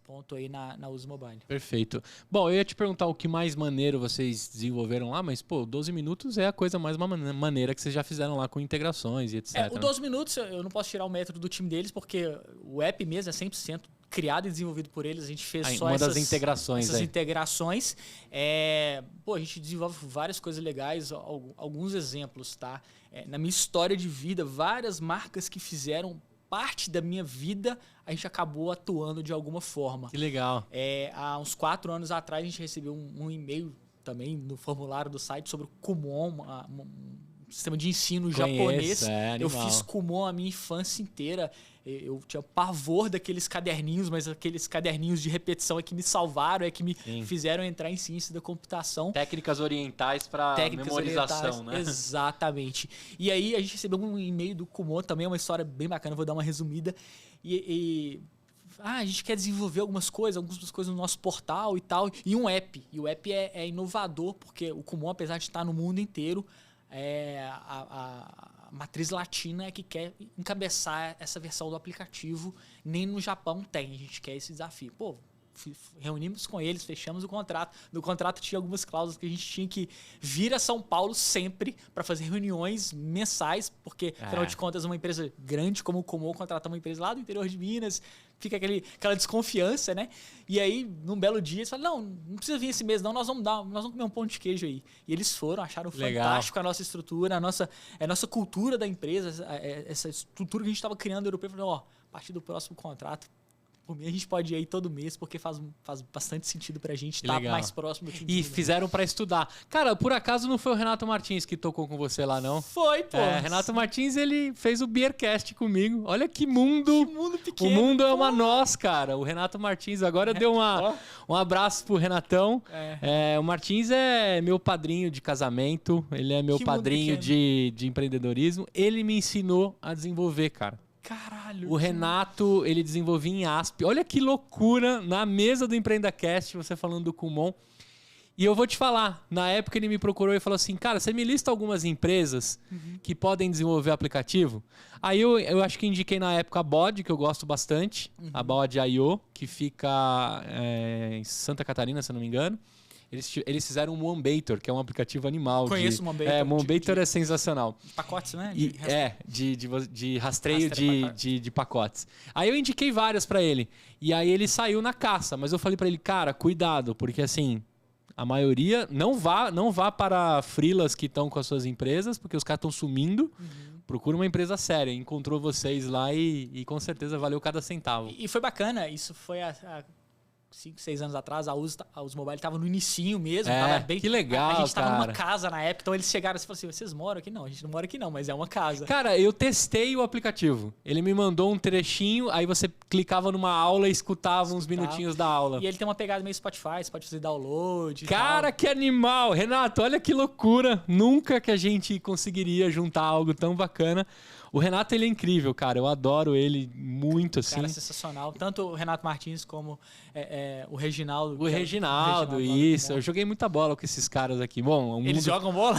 ponto aí na Use Mobile. Perfeito. Bom, eu ia te perguntar o que mais maneiro vocês desenvolveram lá, mas, 12 minutos é a coisa mais maneira que vocês já fizeram lá com integrações e etc. O 12 minutos, eu não posso tirar o método do time deles, porque o app mesmo é 100% criado e desenvolvido por eles. A gente fez só das integrações. Essas integrações. A gente desenvolve várias coisas legais, alguns exemplos, tá? Na minha história de vida, várias marcas que fizeram parte da minha vida, a gente acabou atuando de alguma forma. Que legal. Há uns 4 anos atrás, a gente recebeu um e-mail também no formulário do site sobre o Kumon, um sistema de ensino japonês. Eu fiz Kumon a minha infância inteira. Eu tinha pavor daqueles caderninhos, mas aqueles caderninhos de repetição é que me salvaram, é que me fizeram entrar em ciência da computação. Técnicas orientais para memorização, né? Exatamente. E aí a gente recebeu um e-mail do Kumon, também é uma história bem bacana, vou dar uma resumida. A gente quer desenvolver algumas coisas no nosso portal e tal, e um app. E o app é inovador, porque o Kumon, apesar de estar no mundo inteiro, a matriz latina é que quer encabeçar essa versão do aplicativo. Nem no Japão tem, a gente quer esse desafio. Reunimos com eles, fechamos o contrato. No contrato tinha algumas cláusulas que a gente tinha que vir a São Paulo sempre para fazer reuniões mensais, porque, afinal de contas, uma empresa grande como o Kumon contratar uma empresa lá do interior de Minas, fica aquela desconfiança, né? E aí, num belo dia, eles falaram, não precisa vir esse mês não, nós vamos comer um pão de queijo aí. E eles foram, acharam fantástico a nossa estrutura, a nossa cultura da empresa, essa estrutura que a gente estava criando europeu. Falaram, a partir do próximo contrato, por mim, a gente pode ir aí todo mês, porque faz bastante sentido pra gente estar mais próximo do time. E fizeram pra estudar. Cara, por acaso não foi o Renato Martins que tocou com você lá, não? Foi, pô. Renato Martins, ele fez o Beercast comigo. Olha que mundo. Que mundo pequeno. O mundo é uma nós, cara. O Renato Martins, agora deu um abraço pro Renatão. O Martins é meu padrinho de casamento, ele é meu padrinho de empreendedorismo. Ele me ensinou a desenvolver, cara. Caralho. O Renato, ele desenvolvia em ASP. Olha que loucura, na mesa do EmpreendaCast, você falando do Kumon. E eu vou te falar, na época ele me procurou e falou assim, cara, você me lista algumas empresas que podem desenvolver aplicativo? Aí eu acho que indiquei na época a Bod, que eu gosto bastante, a Bod.io, que fica em Santa Catarina, se eu não me engano. Eles fizeram o Mombator, que é um aplicativo animal. Conheço o Mombator. Mombator é sensacional. De pacotes, né? De rastreio de pacotes. Aí eu indiquei várias para ele. E aí ele saiu na caça. Mas eu falei para ele, cara, cuidado, porque assim, a maioria não vá para freelas que estão com as suas empresas, porque os caras estão sumindo. Procura uma empresa séria. Encontrou vocês lá e com certeza valeu cada centavo. E foi bacana. Isso foi há 5, 6 anos atrás, a Use Mobile estava no inicinho mesmo. Tava bem, que legal, a gente estava numa casa na época, então eles chegaram e falaram assim, vocês moram aqui? Não, a gente não mora aqui não, mas é uma casa. Cara, eu testei o aplicativo. Ele me mandou um trechinho, aí você clicava numa aula e escutava uns minutinhos da aula. E ele tem uma pegada meio Spotify, você pode fazer download e Cara, que animal! Renato, olha que loucura! Nunca que a gente conseguiria juntar algo tão bacana. O Renato, ele é incrível, cara. Eu adoro ele muito, assim. Cara, sensacional. Tanto o Renato Martins como o Reginaldo. O Reginaldo, isso. Eu joguei muita bola com esses caras aqui. Bom, Eles jogam bola?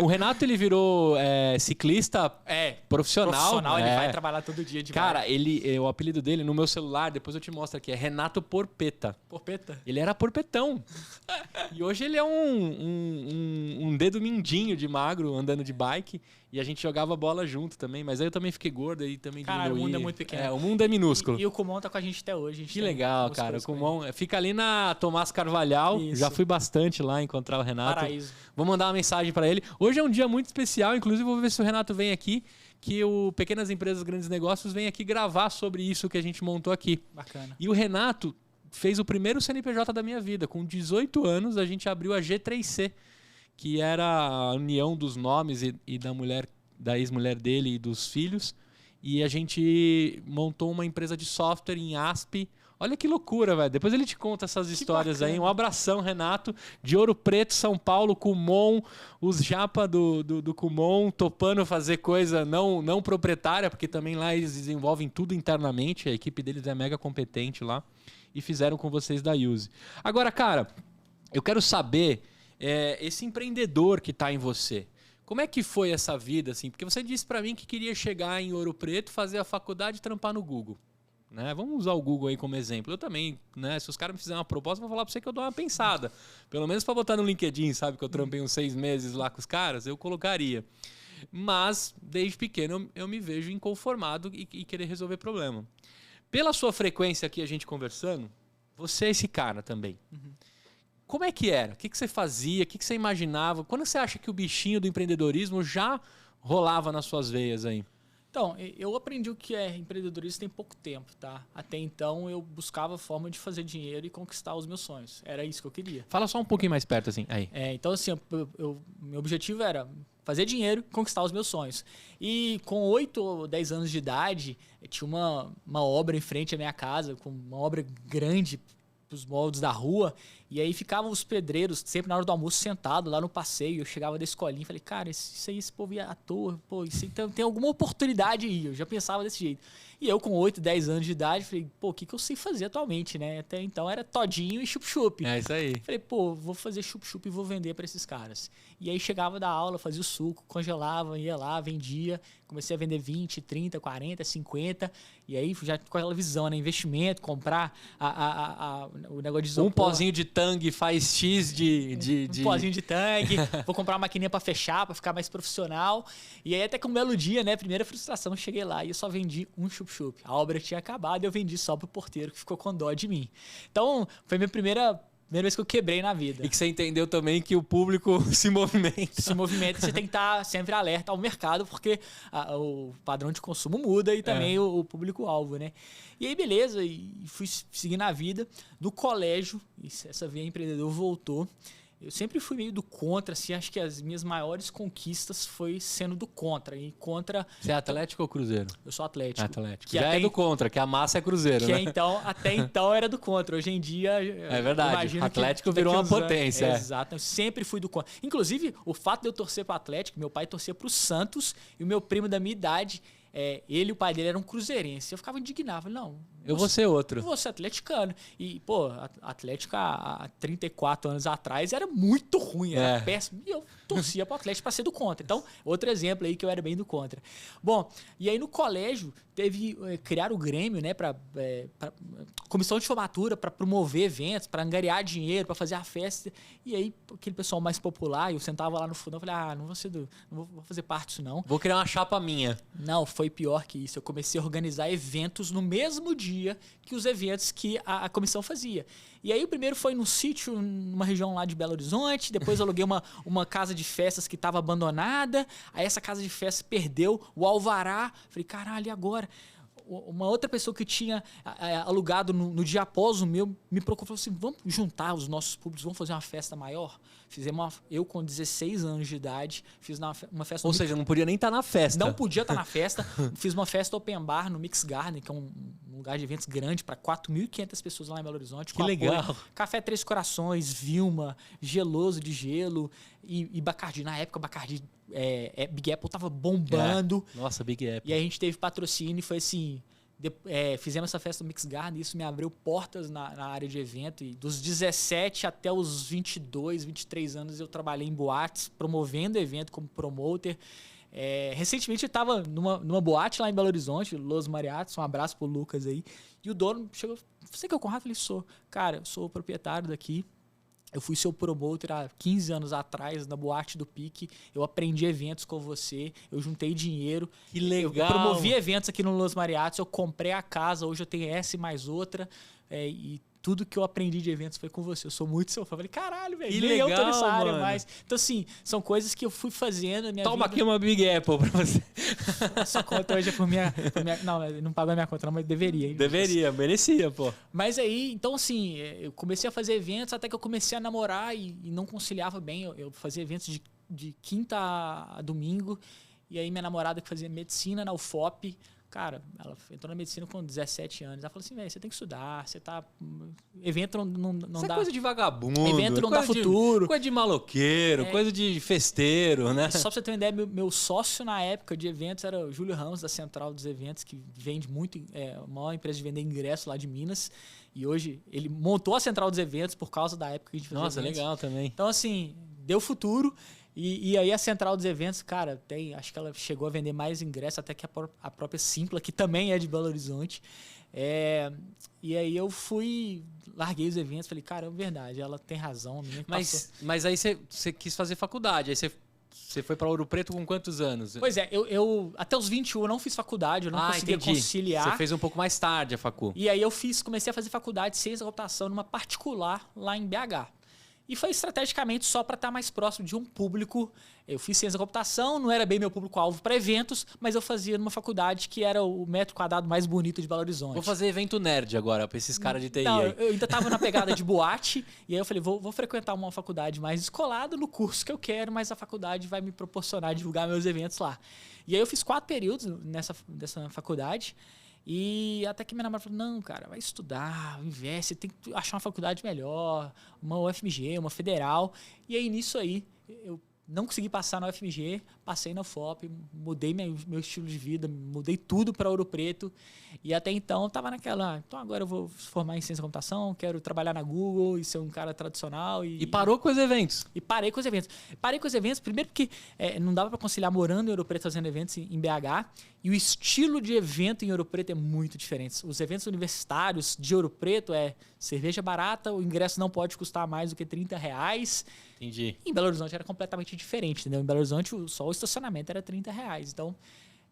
O Renato, ele virou ciclista profissional. Ele vai trabalhar todo dia de Cara, o apelido dele no meu celular, depois eu te mostro aqui, é Renato Porpeta. Porpeta? Ele era porpetão. E hoje ele é um dedo mindinho de magro, andando de bike. E a gente jogava bola junto também. Mas aí eu também fiquei gordo e também diminuí. O mundo é muito pequeno. O mundo é minúsculo. E o Kumon tá com a gente até hoje. Que legal, cara. O Kumon fica ali na Tomás Carvalhal. Isso. Já fui bastante lá encontrar o Renato. Paraíso. Vou mandar uma mensagem para ele. Hoje é um dia muito especial. Inclusive, vou ver se o Renato vem aqui. Que o Pequenas Empresas, Grandes Negócios vem aqui gravar sobre isso que a gente montou aqui. Bacana. E o Renato fez o primeiro CNPJ da minha vida. Com 18 anos, a gente abriu a G3C, que era a união dos nomes e da ex-mulher dele e dos filhos. E a gente montou uma empresa de software em ASP. Olha que loucura, velho. Depois ele te conta essas histórias aí. Um abração, Renato. De Ouro Preto, São Paulo, Kumon. Os japa do Kumon topando fazer coisa não proprietária, porque também lá eles desenvolvem tudo internamente. A equipe deles é mega competente lá. E fizeram com vocês da Use. Agora, cara, eu quero saber esse empreendedor que está em você. Como é que foi essa vida, assim? Porque você disse para mim que queria chegar em Ouro Preto, fazer a faculdade e trampar no Google. Né? Vamos usar o Google aí como exemplo. Eu também, né? Se os caras me fizerem uma proposta, eu vou falar para você que eu dou uma pensada. Pelo menos para botar no LinkedIn, sabe? Que eu trampei uns 6 meses lá com os caras, eu colocaria. Mas, desde pequeno, eu me vejo inconformado e querer resolver problema. Pela sua frequência aqui, a gente conversando, você é esse cara também. Uhum. Como é que era? O que você fazia? O que você imaginava? Quando você acha que o bichinho do empreendedorismo já rolava nas suas veias aí? Então, eu aprendi o que é empreendedorismo tem pouco tempo, tá? Até então, eu buscava forma de fazer dinheiro e conquistar os meus sonhos. Era isso que eu queria. Fala só um pouquinho mais perto, assim. Aí. Então, assim, meu objetivo era fazer dinheiro e conquistar os meus sonhos. E com 8 ou 10 anos de idade, tinha uma obra em frente à minha casa, com uma obra grande, os moldes da rua, e aí ficavam os pedreiros sempre na hora do almoço sentados lá no passeio. Eu chegava da escolinha e falei, cara, isso aí, esse povo ia à toa, pô, isso aí tem alguma oportunidade aí. Eu já pensava desse jeito. E eu com 8, 10 anos de idade, falei, pô, o que eu sei fazer atualmente, né? Até então era todinho e chup-chup. É isso aí. Falei, pô, vou fazer chup-chup e vou vender para esses caras. E aí chegava da aula, fazia o suco, congelava, ia lá, vendia. Comecei a vender 20, 30, 40, 50. E aí já com aquela visão, né? Investimento, comprar o negócio de isopor. Um pozinho de Tang faz X Um pozinho de Tang. Vou comprar uma maquininha para fechar, para ficar mais profissional. E aí até que um belo dia, né? Primeira frustração, cheguei lá e eu só vendi um chup-chup. A obra tinha acabado e eu vendi só pro porteiro, que ficou com dó de mim. Então, foi minha primeira vez que eu quebrei na vida. E que você entendeu também que o público se movimenta. Se movimenta, você tem que estar sempre alerta ao mercado, porque o padrão de consumo muda e também o público-alvo, né? E aí, beleza, e fui seguindo a vida. No colégio, essa veia empreendedor voltou. Eu sempre fui meio do contra, assim, acho que as minhas maiores conquistas foi sendo do contra. E contra... Você é Atlético ou Cruzeiro? Eu sou Atlético. Atlético. Já é do contra, que a massa é Cruzeiro, né? Até então era do contra. Hoje em dia... É verdade. Atlético virou uma potência. Exato. Eu sempre fui do contra. Inclusive, o fato de eu torcer para o Atlético, meu pai torcia para o Santos e o meu primo da minha idade... ele e o pai dele eram cruzeirenses. Eu ficava indignado. Falei, não, eu vou ser outro. Eu vou ser atleticano. E, pô, Atlético há 34 anos atrás era muito ruim, era péssimo. E eu torcia pro Atlético para ser do contra. Então, outro exemplo aí que eu era bem do contra. Bom, e aí no colégio criar o Grêmio, né, para comissão de formatura, para promover eventos, para angariar dinheiro, para fazer a festa. E aí, aquele pessoal mais popular, eu sentava lá no fundo, eu falei, não vou fazer parte disso não. Vou criar uma chapa minha. Não, foi pior que isso. Eu comecei a organizar eventos no mesmo dia que os eventos que a comissão fazia. E aí o primeiro foi num sítio, numa região lá de Belo Horizonte. Depois eu aluguei uma casa de festas que estava abandonada. Aí essa casa de festas perdeu o alvará. Falei, caralho, e agora? Uma outra pessoa que tinha alugado no dia após o meu me procurou e falou assim, vamos juntar os nossos públicos, vamos fazer uma festa maior? Eu com 16 anos de idade, fiz uma festa... Ou seja, não podia nem estar na festa. Não podia estar na festa. Fiz uma festa open bar no Mix Garden, que é um lugar de eventos grande para 4.500 pessoas lá em Belo Horizonte. Que legal. Apoio. Café Três Corações, Vilma, Geloso de Gelo e Bacardi. Na época, Bacardi... Big Apple tava bombando. Nossa, Big Apple. E aí a gente teve patrocínio e foi assim... Fizemos essa festa do Mix Garden e isso me abriu portas na área de evento. E dos 17 até os 22, 23 anos eu trabalhei em boates, promovendo evento como promoter. Recentemente eu estava numa boate lá em Belo Horizonte, Los Mariachis, um abraço pro Lucas aí. E o dono chegou, você que é o Conrado? Eu falei, sou. Cara, eu sou o proprietário daqui. Eu fui seu promoter há 15 anos atrás, na boate do Pique. Eu aprendi eventos com você. Eu juntei dinheiro. Que legal! Eu promovi eventos aqui no Los Mariachis. Eu comprei a casa. Hoje eu tenho essa e mais outra. E tudo que eu aprendi de eventos foi com você. Eu sou muito seu fã. Eu falei, caralho, velho. Nem legal, eu tô nessa área mano. mais. Então, assim, são coisas que eu fui fazendo na minha Toma vida. aqui uma Big Apple pra você. Essa conta hoje é por minha... Não, ele não pagou a minha conta não, mas deveria. Hein? Deveria, merecia, pô. Mas aí, então assim, eu comecei a fazer eventos até que eu comecei a namorar e não conciliava bem. Eu fazia eventos de quinta a domingo. E aí minha namorada que fazia medicina na UFOP, cara, ela entrou na medicina com 17 anos. Ela falou assim, velho, você tem que estudar, você tá... Evento não Isso dá... é coisa de vagabundo. Evento não dá futuro. Coisa de maloqueiro, coisa de festeiro, né? Só pra você ter uma ideia, meu sócio na época de eventos era o Júlio Ramos, da Central dos Eventos, que vende muito, a maior empresa de vender ingresso lá de Minas. E hoje ele montou a Central dos Eventos por causa da época que a gente fazia Nossa, eventos. legal também. Então, assim, deu futuro. E aí a Central dos Eventos, cara, acho que ela chegou a vender mais ingressos até que a própria Simpla, que também é de Belo Horizonte. E aí eu larguei os eventos, falei, cara, é verdade, ela tem razão. A menina que Mas aí você quis fazer faculdade, aí você foi para Ouro Preto com quantos anos? Pois é, eu até os 21 eu não fiz faculdade, eu não conseguia conciliar. Você fez um pouco mais tarde a facu. E aí eu comecei a fazer faculdade de ciência da computação numa particular lá em BH. E foi estrategicamente só para estar mais próximo de um público. Eu fiz ciência da computação, não era bem meu público-alvo para eventos, mas eu fazia numa faculdade que era o metro quadrado mais bonito de Belo Horizonte. Vou fazer evento nerd agora para esses caras de TI não, aí. Eu ainda estava na pegada de boate, e aí eu falei, vou frequentar uma faculdade mais descolada no curso que eu quero, mas a faculdade vai me proporcionar divulgar meus eventos lá. E aí eu fiz 4 períodos dessa faculdade, e até que minha namorada falou, não, cara, vai estudar, investe, tem que achar uma faculdade melhor, uma UFMG, uma federal. E aí, nisso aí, eu não consegui passar na UFMG, passei na UFOP, mudei meu estilo de vida, mudei tudo para Ouro Preto. E até então, eu estava naquela, então agora eu vou formar em ciência da computação, quero trabalhar na Google e ser um cara tradicional. E parou com os eventos? E parei com os eventos. Parei com os eventos, primeiro porque não dava para conciliar morando em Ouro Preto fazendo eventos em BH. E o estilo de evento em Ouro Preto é muito diferente. Os eventos universitários de Ouro Preto é cerveja barata, o ingresso não pode custar mais do que R$30. Entendi. Em Belo Horizonte era completamente diferente, entendeu? Em Belo Horizonte só o estacionamento era R$30. Então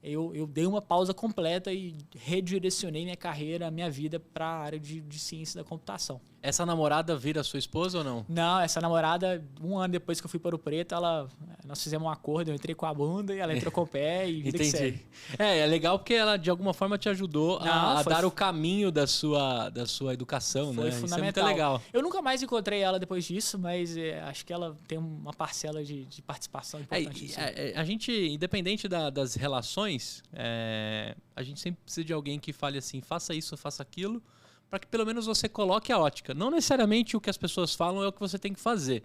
eu dei uma pausa completa e redirecionei minha carreira, minha vida para a área de ciência da computação. Essa namorada vira sua esposa ou não? Não, essa namorada, 1 ano depois que eu fui para Ouro Preto, nós fizemos um acordo, eu entrei com a bunda e ela entrou com o pé e vida que segue. É legal porque ela de alguma forma te ajudou a dar o caminho da sua educação, foi né? Fundamental. Isso é muito legal. Eu nunca mais encontrei ela depois disso, mas acho que ela tem uma parcela de participação importante. A gente, independente das relações, a gente sempre precisa de alguém que fale assim, faça isso, faça aquilo, para que pelo menos você coloque a ótica. Não necessariamente o que as pessoas falam é o que você tem que fazer,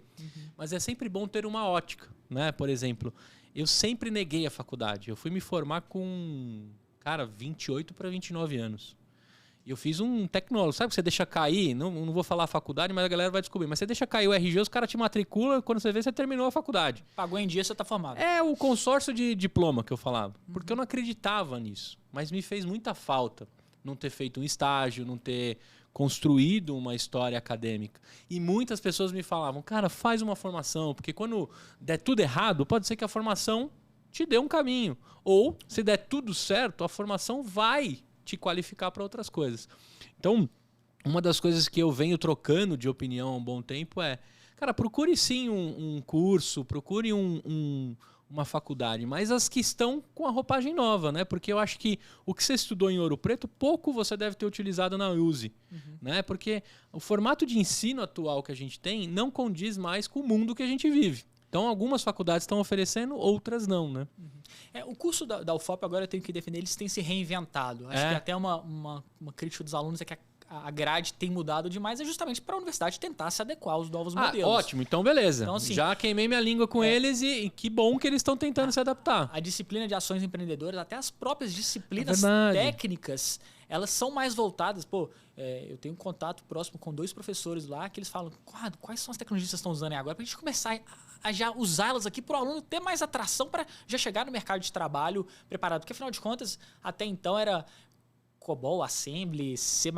mas é sempre bom ter uma ótica, né? Por exemplo, eu sempre neguei a faculdade. Eu fui me formar com, 28 para 29 anos. E eu fiz um tecnólogo. Sabe que você deixa cair? Não vou falar a faculdade, mas a galera vai descobrir. Mas você deixa cair o RG, os caras te matriculam, quando você vê, você terminou a faculdade. Pagou em dia, você está formado. É o consórcio de diploma que eu falava. Porque eu não acreditava nisso. Mas me fez muita falta não ter feito um estágio, não ter construído uma história acadêmica. E muitas pessoas me falavam, cara, faz uma formação, porque quando der tudo errado, pode ser que a formação te dê um caminho. Ou, se der tudo certo, a formação vai te qualificar para outras coisas. Então, uma das coisas que eu venho trocando de opinião há um bom tempo é, cara, procure sim um curso, procure uma faculdade, mas as que estão com a roupagem nova, né? Porque eu acho que o que você estudou em Ouro Preto, pouco você deve ter utilizado na USE, né? Porque o formato de ensino atual que a gente tem não condiz mais com o mundo que a gente vive. Então, algumas faculdades estão oferecendo, outras não, né? O curso da UFOP, agora eu tenho que defender, eles têm se reinventado. Acho que até uma crítica dos alunos é que a grade tem mudado demais é justamente para a universidade tentar se adequar aos novos modelos. Ótimo, então beleza. Então, assim, já queimei minha língua com eles e que bom que eles estão tentando se adaptar. A disciplina de ações empreendedoras, até as próprias disciplinas técnicas, elas são mais voltadas. Pô, eu tenho um contato próximo com 2 professores lá que eles falam, quais são as tecnologias que vocês estão usando aí agora para a gente começar a já usá-las aqui para o aluno ter mais atração para já chegar no mercado de trabalho preparado. Porque, afinal de contas, até então era COBOL, Assembly, C++,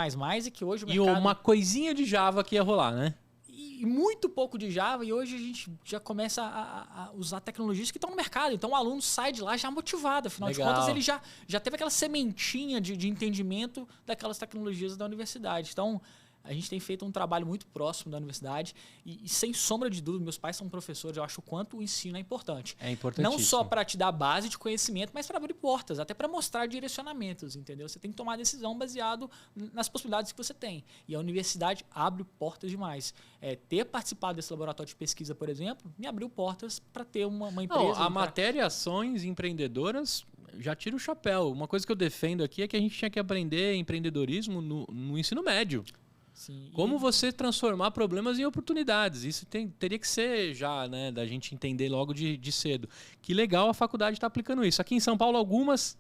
e que hoje o mercado... E uma coisinha de Java que ia rolar, né? E muito pouco de Java, e hoje a gente já começa a usar tecnologias que estão no mercado. Então o aluno sai de lá já motivado. Afinal de contas, ele já teve aquela sementinha de entendimento daquelas tecnologias da universidade. Então, a gente tem feito um trabalho muito próximo da universidade e sem sombra de dúvida, meus pais são professores, eu acho o quanto o ensino é importante. É importantíssimo. Não só para te dar base de conhecimento, mas para abrir portas, até para mostrar direcionamentos, entendeu? Você tem que tomar a decisão baseado nas possibilidades que você tem. E a universidade abre portas demais. Ter participado desse laboratório de pesquisa, por exemplo, me abriu portas para ter uma empresa... Não, a matéria Ações Empreendedoras... Já tira o chapéu. Uma coisa que eu defendo aqui é que a gente tinha que aprender empreendedorismo no ensino médio. Sim, como você transformar problemas em oportunidades. Isso teria que ser já, né, da gente entender logo de cedo. Que legal a faculdade está aplicando isso. Aqui em São Paulo, algumas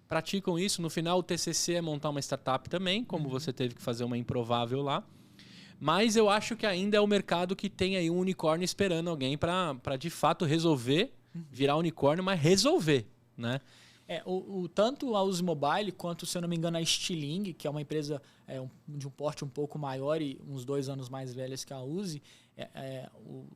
praticam isso. No final, o TCC é montar uma startup também, como você teve que fazer uma improvável lá. Mas eu acho que ainda é o mercado que tem aí um unicórnio esperando alguém para de fato resolver, virar unicórnio, mas resolver, né? Tanto a Uzi Mobile quanto, se eu não me engano, a Stiling, que é uma empresa de um porte um pouco maior e uns 2 anos mais velhas que a Uzi,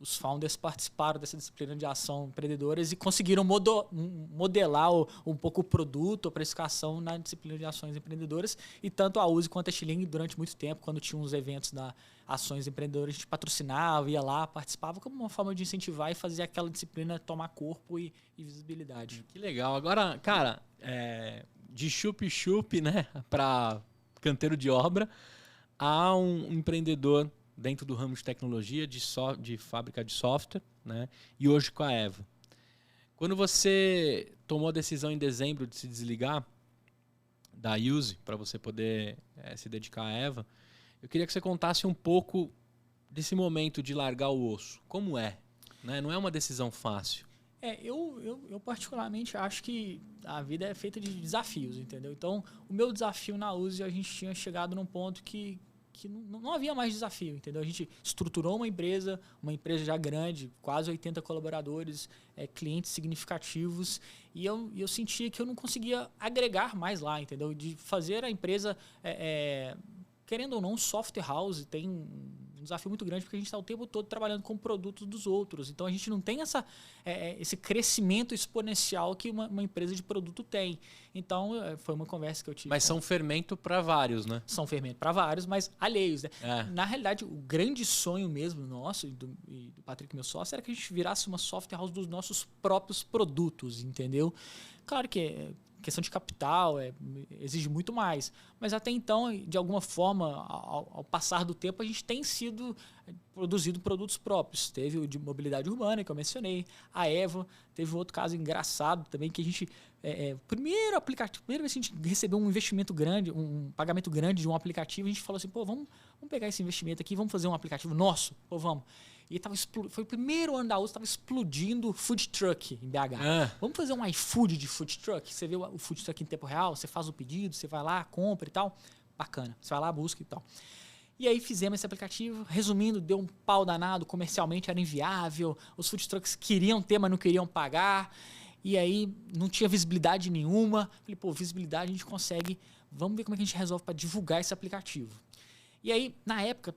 os founders participaram dessa disciplina de ação empreendedoras e conseguiram modelar um pouco o produto, a precificação na disciplina de ações empreendedoras. E tanto a Uzi quanto a Stiling, durante muito tempo, quando tinha uns eventos da ações empreendedoras, a gente patrocinava, ia lá, participava como uma forma de incentivar e fazer aquela disciplina tomar corpo e visibilidade. Que legal. Agora, cara, de chup-chup, né, para canteiro de obra, há um empreendedor dentro do ramo de tecnologia, de fábrica de software, né, e hoje com a Eva. Quando você tomou a decisão em dezembro de se desligar da Uzi para você poder se dedicar à Eva, eu queria que você contasse um pouco desse momento de largar o osso. Como é? Né? Não é uma decisão fácil. Eu particularmente acho que a vida é feita de desafios, entendeu? Então, o meu desafio na Uzi, a gente tinha chegado num ponto que não havia mais desafio, entendeu? A gente estruturou uma empresa já grande, quase 80 colaboradores, clientes significativos, e eu sentia que eu não conseguia agregar mais lá, entendeu? De fazer a empresa... querendo ou não, software house tem um desafio muito grande porque a gente está o tempo todo trabalhando com produtos dos outros. Então, a gente não tem esse crescimento exponencial que uma empresa de produto tem. Então, foi uma conversa que eu tive. Mas são fermento para vários, né? São fermento para vários, mas alheios, né? Na realidade, o grande sonho mesmo nosso e do Patrick, meu sócio, era que a gente virasse uma software house dos nossos próprios produtos, entendeu? Claro que questão de capital exige muito mais. Mas até então, de alguma forma, ao passar do tempo, a gente tem produzido produtos próprios. Teve o de mobilidade urbana, que eu mencionei, a Eva, teve outro caso engraçado também, que a gente... primeira vez que a gente recebeu um investimento grande, um pagamento grande de um aplicativo, a gente falou assim, vamos pegar esse investimento aqui, vamos fazer um aplicativo nosso? Vamos. E foi o primeiro ano da Uzi, estava explodindo food truck em BH. Vamos fazer um iFood de food truck? Você vê o food truck em tempo real, você faz o pedido, você vai lá, compra e tal. Bacana. Você vai lá, busca e tal. E aí fizemos esse aplicativo. Resumindo, deu um pau danado, comercialmente era inviável. Os food trucks queriam ter, mas não queriam pagar. E aí não tinha visibilidade nenhuma. Falei, visibilidade a gente consegue. Vamos ver como é que a gente resolve para divulgar esse aplicativo. E aí, na época,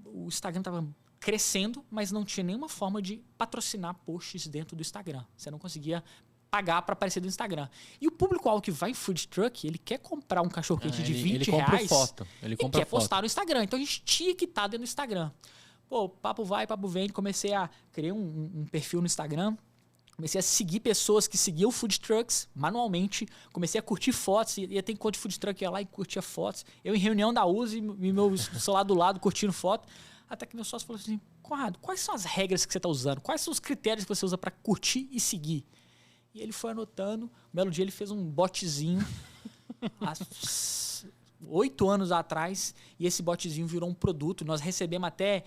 o Instagram estava crescendo, mas não tinha nenhuma forma de patrocinar posts dentro do Instagram. Você não conseguia pagar para aparecer no Instagram. E o público-alvo que vai em food truck, ele quer comprar um cachorro-quente de 20 reais foto. Ele quer postar no Instagram. Então a gente tinha que estar dentro do Instagram. Papo vai, papo vem. Comecei a criar um perfil no Instagram. Comecei a seguir pessoas que seguiam food trucks manualmente. Comecei a curtir fotos. Ia ter encontro de food truck, ia lá e curtia fotos. Eu em reunião da Uzi, e meu celular do lado, curtindo foto. Até que meu sócio falou assim, Conrado, quais são as regras que você está usando? Quais são os critérios que você usa para curtir e seguir? E ele foi anotando. Um belo dia ele fez um botzinho. 8 anos atrás, e esse botzinho virou um produto. Nós recebemos até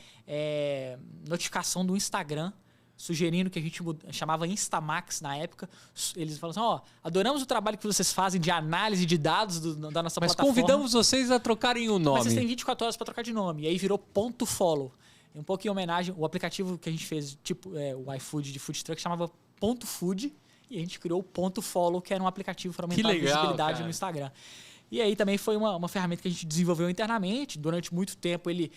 notificação do Instagram sugerindo que a gente chamava Instamax na época. Eles falaram assim, adoramos o trabalho que vocês fazem de análise de dados da nossa plataforma. Mas convidamos vocês a trocarem o nome. Mas vocês têm 24 horas para trocar de nome. E aí virou Ponto Follow. Um pouco em homenagem, o aplicativo que a gente fez, tipo o iFood de food truck, chamava Ponto Food. E a gente criou o Ponto Follow, que era um aplicativo para aumentar a visibilidade no Instagram. E aí também foi uma ferramenta que a gente desenvolveu internamente. Durante muito tempo ele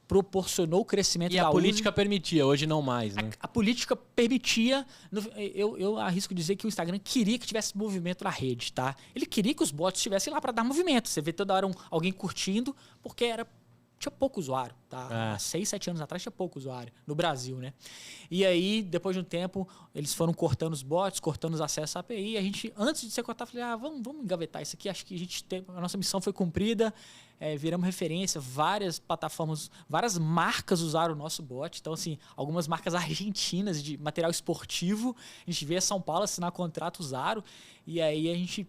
proporcionou o crescimento da a política permitia, hoje não mais, né? A política permitia. Eu arrisco dizer que o Instagram queria que tivesse movimento na rede, tá? Ele queria que os bots estivessem lá para dar movimento. Você vê toda hora alguém curtindo, porque tinha pouco usuário, tá? Há 6, 7 anos atrás tinha pouco usuário no Brasil, né? E aí, depois de um tempo, eles foram cortando os bots, cortando os acessos à API. A gente, antes de ser cortado, falei, vamos engavetar isso aqui. Acho que a nossa missão foi cumprida. Viramos referência, várias plataformas, várias marcas usaram o nosso bot. Então, assim, algumas marcas argentinas de material esportivo, a gente veio a São Paulo assinar contrato, usaram. E aí a gente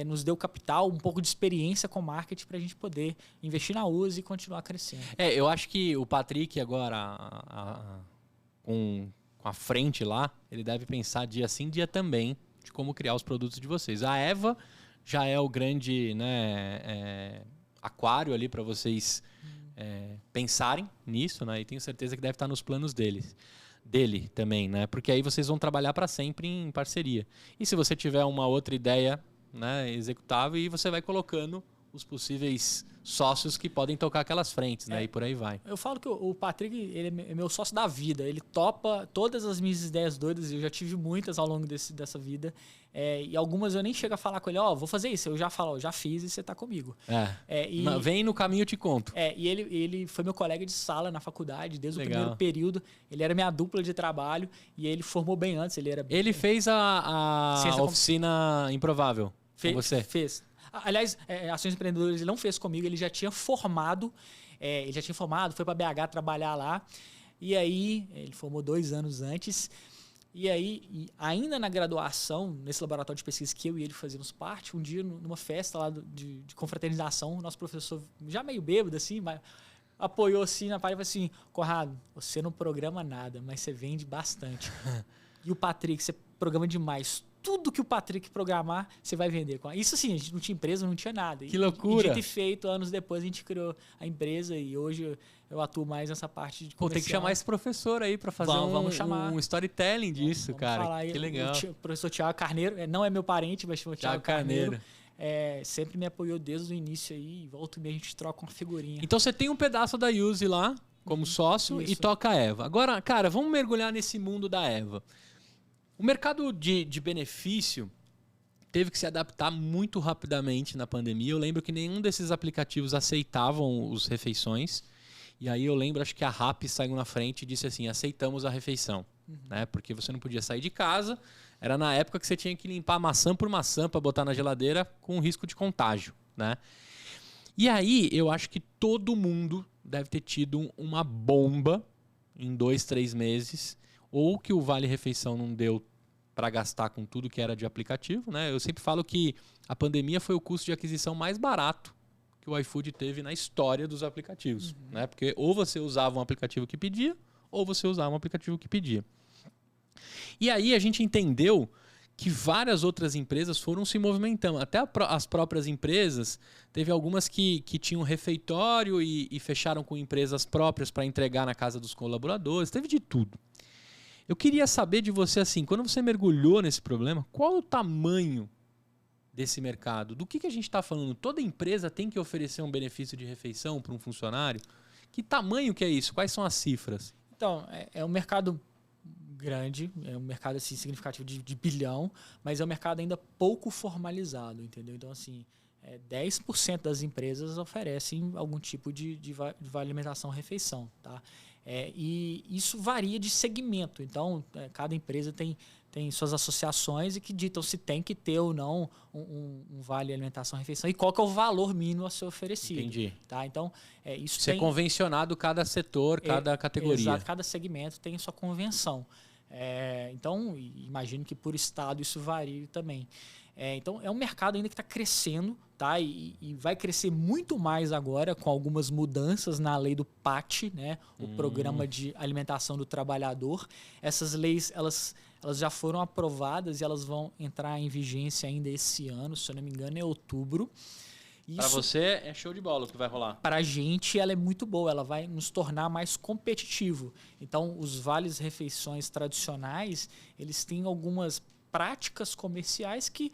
nos deu capital, um pouco de experiência com marketing para a gente poder investir na USA e continuar crescendo. Eu acho que o Patrick agora, com a frente lá, ele deve pensar dia sim, dia também, de como criar os produtos de vocês. A Eva já é o grande, né, aquário ali para vocês pensarem nisso, né? E tenho certeza que deve estar nos planos dele também, né? Porque aí vocês vão trabalhar para sempre em parceria. E se você tiver uma outra ideia, né, executável, e você vai colocando os possíveis sócios que podem tocar aquelas frentes, né? E por aí vai. Eu falo que o Patrick, ele é meu sócio da vida. Ele topa todas as minhas ideias doidas. Eu já tive muitas ao longo dessa vida. E algumas eu nem chego a falar com ele, vou fazer isso. Eu já falo, já fiz e você tá comigo. Vem no caminho, eu te conto. E ele foi meu colega de sala na faculdade, desde o primeiro período. Ele era minha dupla de trabalho e ele formou bem antes. Ele fez a oficina improvável com você? Fez. Aliás, Ações Empreendedoras ele não fez comigo, ele já tinha formado. Foi para BH trabalhar lá. E aí, ele formou 2 anos antes. E aí, ainda na graduação, nesse laboratório de pesquisa que eu e ele fazíamos parte, um dia, numa festa lá de confraternização, o nosso professor, já meio bêbado assim, mas apoiou assim na parede e falou assim, Conrado, você não programa nada, mas você vende bastante. E o Patrick, você programa demais. Tudo que o Patrick programar, você vai vender. Isso assim, a gente não tinha empresa, não tinha nada. Que loucura! E dito e feito, anos depois a gente criou a empresa e hoje eu atuo mais nessa parte de comercial. Tem que chamar esse professor aí para fazer um storytelling disso, vamos cara. Falar. Que legal. O professor Thiago Carneiro, não é meu parente, mas chama Thiago Carneiro. Sempre me apoiou desde o início aí. Volta e meia a gente troca uma figurinha. Então você tem um pedaço da Yuzi lá, como sócio, e toca a Eva. Agora, cara, vamos mergulhar nesse mundo da Eva. O mercado de benefício teve que se adaptar muito rapidamente na pandemia. Eu lembro que nenhum desses aplicativos aceitavam os refeições. E aí eu lembro, acho que a Rappi saiu na frente e disse assim, aceitamos a refeição. Né? Porque você não podia sair de casa. Era na época que você tinha que limpar maçã por maçã para botar na geladeira com risco de contágio. Né? E aí eu acho que todo mundo deve ter tido uma bomba em 2, 3 meses. Ou que o Vale Refeição não deu para gastar com tudo que era de aplicativo, né? Eu sempre falo que a pandemia foi o custo de aquisição mais barato que o iFood teve na história dos aplicativos, né? Porque ou você usava um aplicativo que pedia, ou você usava um aplicativo que pedia. E aí a gente entendeu que várias outras empresas foram se movimentando. Até as próprias empresas, teve algumas que tinham refeitório e fecharam com empresas próprias para entregar na casa dos colaboradores. Teve de tudo. Eu queria saber de você, assim, quando você mergulhou nesse problema, qual é o tamanho desse mercado? Do que a gente está falando? Toda empresa tem que oferecer um benefício de refeição para um funcionário? Que tamanho que é isso? Quais são as cifras? Então, é um mercado grande, é um mercado assim, significativo de bilhão, mas é um mercado ainda pouco formalizado, entendeu? Então, assim, 10% das empresas oferecem algum tipo de alimentação refeição, tá? E isso varia de segmento. Então, cada empresa tem suas associações e que ditam se tem que ter ou não um vale alimentação refeição e qual que é o valor mínimo a ser oferecido. Entendi. Tá? Então, isso é convencionado cada setor, cada categoria. Exato, cada segmento tem sua convenção. Então, imagino que por estado isso varie também. Então, é um mercado ainda que está crescendo, tá? E vai crescer muito mais agora com algumas mudanças na lei do PAT, né? O Programa de Alimentação do Trabalhador. Essas leis, elas já foram aprovadas e elas vão entrar em vigência ainda esse ano, se eu não me engano, é outubro. Para você é show de bola o que vai rolar. Para a gente ela é muito boa, ela vai nos tornar mais competitivo. Então, os vales refeições tradicionais, eles têm algumas práticas comerciais que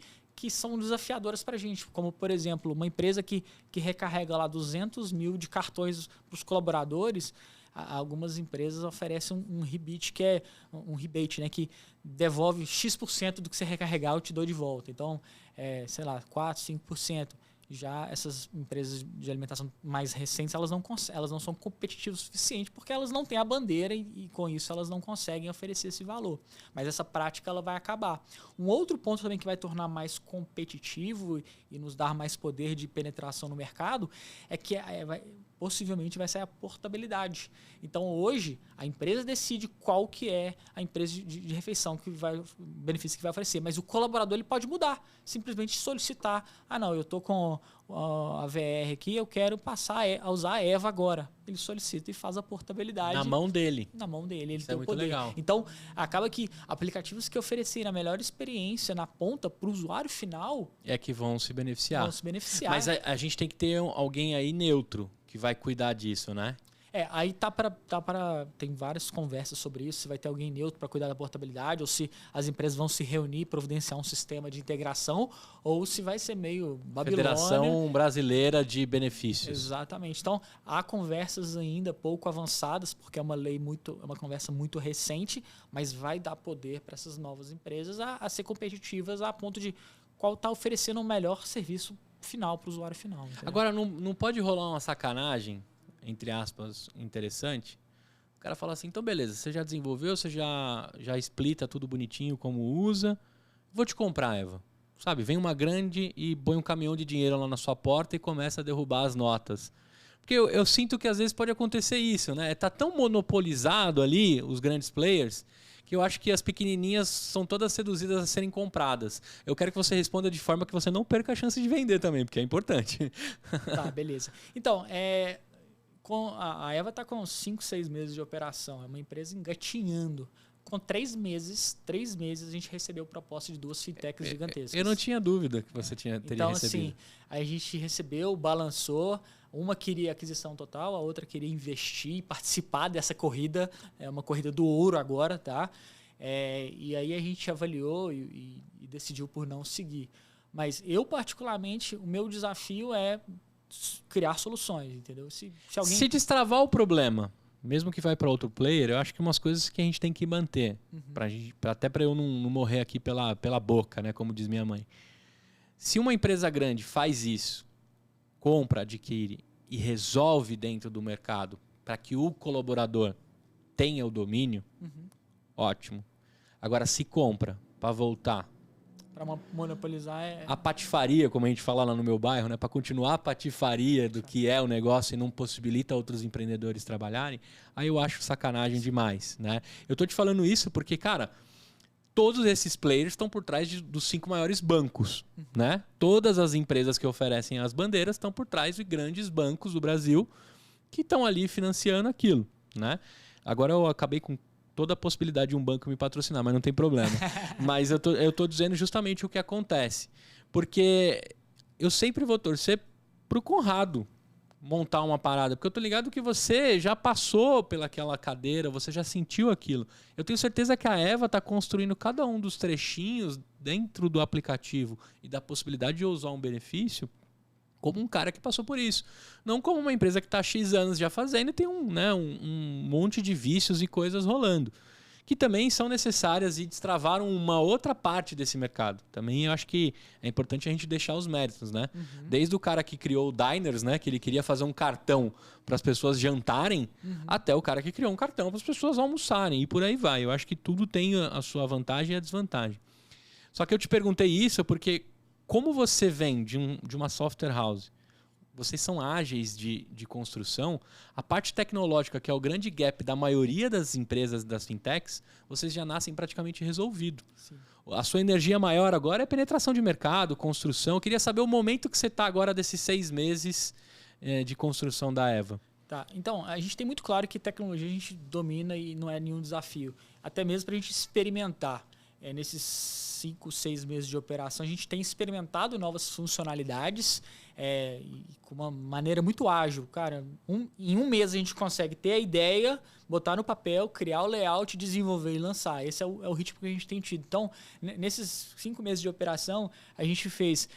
são desafiadoras para a gente. Como, por exemplo, uma empresa que recarrega lá 200 mil de cartões para os colaboradores, algumas empresas oferecem um rebate, que é um rebate, né, que devolve X% do que você recarregar, eu te dou de volta. Então, sei lá, 4%, 5%. Já essas empresas de alimentação mais recentes, elas não são competitivas o suficiente porque elas não têm a bandeira e com isso elas não conseguem oferecer esse valor. Mas essa prática ela vai acabar. Um outro ponto também que vai tornar mais competitivo e nos dar mais poder de penetração no mercado é que possivelmente vai ser a portabilidade. Então, hoje, a empresa decide qual que é a empresa de refeição, benefício que vai oferecer. Mas o colaborador ele pode mudar. Simplesmente solicitar. Não, eu estou com a VR aqui, eu quero passar a usar a EVA agora. Ele solicita e faz a portabilidade. Na mão dele. Na mão dele. Ele Isso tem é muito poder. legal. Então, acaba que aplicativos que oferecerem a melhor experiência na ponta para o usuário final... É que vão se beneficiar. Mas a gente tem que ter alguém aí neutro que vai cuidar disso, né? Aí tem várias conversas sobre isso, se vai ter alguém neutro para cuidar da portabilidade, ou se as empresas vão se reunir e providenciar um sistema de integração, ou se vai ser meio Babilônia. Federação Brasileira de Benefícios. Exatamente. Então, há conversas ainda pouco avançadas, porque é uma conversa muito recente, mas vai dar poder para essas novas empresas a ser competitivas a ponto de qual está oferecendo o melhor serviço final para o usuário final. Entendeu? Agora, não pode rolar uma sacanagem, entre aspas, interessante? O cara fala assim, então beleza, você já desenvolveu, você já explita tudo bonitinho como usa, vou te comprar, Eva. Sabe, vem uma grande e põe um caminhão de dinheiro lá na sua porta e começa a derrubar as notas. Porque eu sinto que às vezes pode acontecer isso, né? Tá tão monopolizado ali, os grandes players, que eu acho que as pequenininhas são todas seduzidas a serem compradas. Eu quero que você responda de forma que você não perca a chance de vender também, porque é importante. Tá, beleza. Então, a Eva está com 5, 6 meses de operação. É uma empresa engatinhando. Com 3 meses a gente recebeu proposta de 2 fintechs gigantescas. Eu não tinha dúvida que você teria recebido. Então, assim, a gente recebeu, balançou. Uma queria aquisição total, a outra queria investir, participar dessa corrida. É uma corrida do ouro agora, tá? E aí a gente avaliou e decidiu por não seguir. Mas eu, particularmente, o meu desafio é criar soluções, entendeu? Se destravar o problema, mesmo que vai para outro player, eu acho que umas coisas que a gente tem que manter. Até para eu não morrer aqui pela boca, né? Como diz minha mãe. Se uma empresa grande faz isso, compra, adquire e resolve dentro do mercado para que o colaborador tenha o domínio, ótimo. Agora, se compra para voltar... Para monopolizar a patifaria, como a gente fala lá no meu bairro, né? Para continuar a patifaria do que é o negócio e não possibilita outros empreendedores trabalharem, aí eu acho sacanagem demais, né? Eu tô te falando isso porque, cara, todos esses players estão por trás dos 5 maiores bancos, né? Todas as empresas que oferecem as bandeiras estão por trás de grandes bancos do Brasil que estão ali financiando aquilo, né? Agora eu acabei com toda a possibilidade de um banco me patrocinar, mas não tem problema. Mas eu tô dizendo justamente o que acontece. Porque eu sempre vou torcer pro Conrado montar uma parada. Porque eu tô ligado que você já passou pelaquela cadeira, você já sentiu aquilo. Eu tenho certeza que a Eva tá construindo cada um dos trechinhos dentro do aplicativo e da possibilidade de usar um benefício como um cara que passou por isso. Não como uma empresa que está há X anos já fazendo e tem um monte de vícios e coisas rolando. Que também são necessárias e destravaram uma outra parte desse mercado. Também eu acho que é importante a gente deixar os méritos, né? Desde o cara que criou o Diners, né? Que ele queria fazer um cartão para as pessoas jantarem, até o cara que criou um cartão para as pessoas almoçarem. E por aí vai. Eu acho que tudo tem a sua vantagem e a desvantagem. Só que eu te perguntei isso porque... Como você vem de uma software house, vocês são ágeis de construção, a parte tecnológica, que é o grande gap da maioria das empresas, das fintechs, vocês já nascem praticamente resolvido. Sim. A sua energia maior agora é penetração de mercado, construção. Eu queria saber o momento que você está agora desses 6 meses de construção da Eva. Tá, então, a gente tem muito claro que tecnologia a gente domina e não é nenhum desafio. Até mesmo para a gente experimentar. Nesses 5, 6 meses de operação, a gente tem experimentado novas funcionalidades e com uma maneira muito ágil. Cara, em um mês a gente consegue ter a ideia, botar no papel, criar o layout, desenvolver e lançar. Esse é o ritmo que a gente tem tido. Então, nesses 5 meses de operação, a gente fez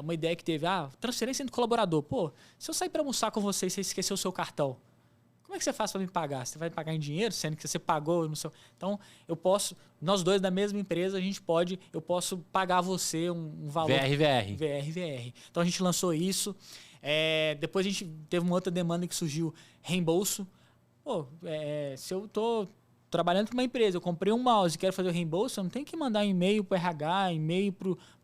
uma ideia que teve, transferência entre colaborador. Pô, se eu sair para almoçar com você e você esquecer o seu cartão, como é que você faz para me pagar? Você vai me pagar em dinheiro, sendo que você pagou no seu... Então, eu posso... Nós dois da mesma empresa, eu posso pagar você um valor... VRVR. Então, a gente lançou isso. Depois, a gente teve uma outra demanda que surgiu, reembolso. Pô, se eu estou trabalhando para uma empresa, eu comprei um mouse e quero fazer o reembolso, eu não tenho que mandar e-mail para o RH, e-mail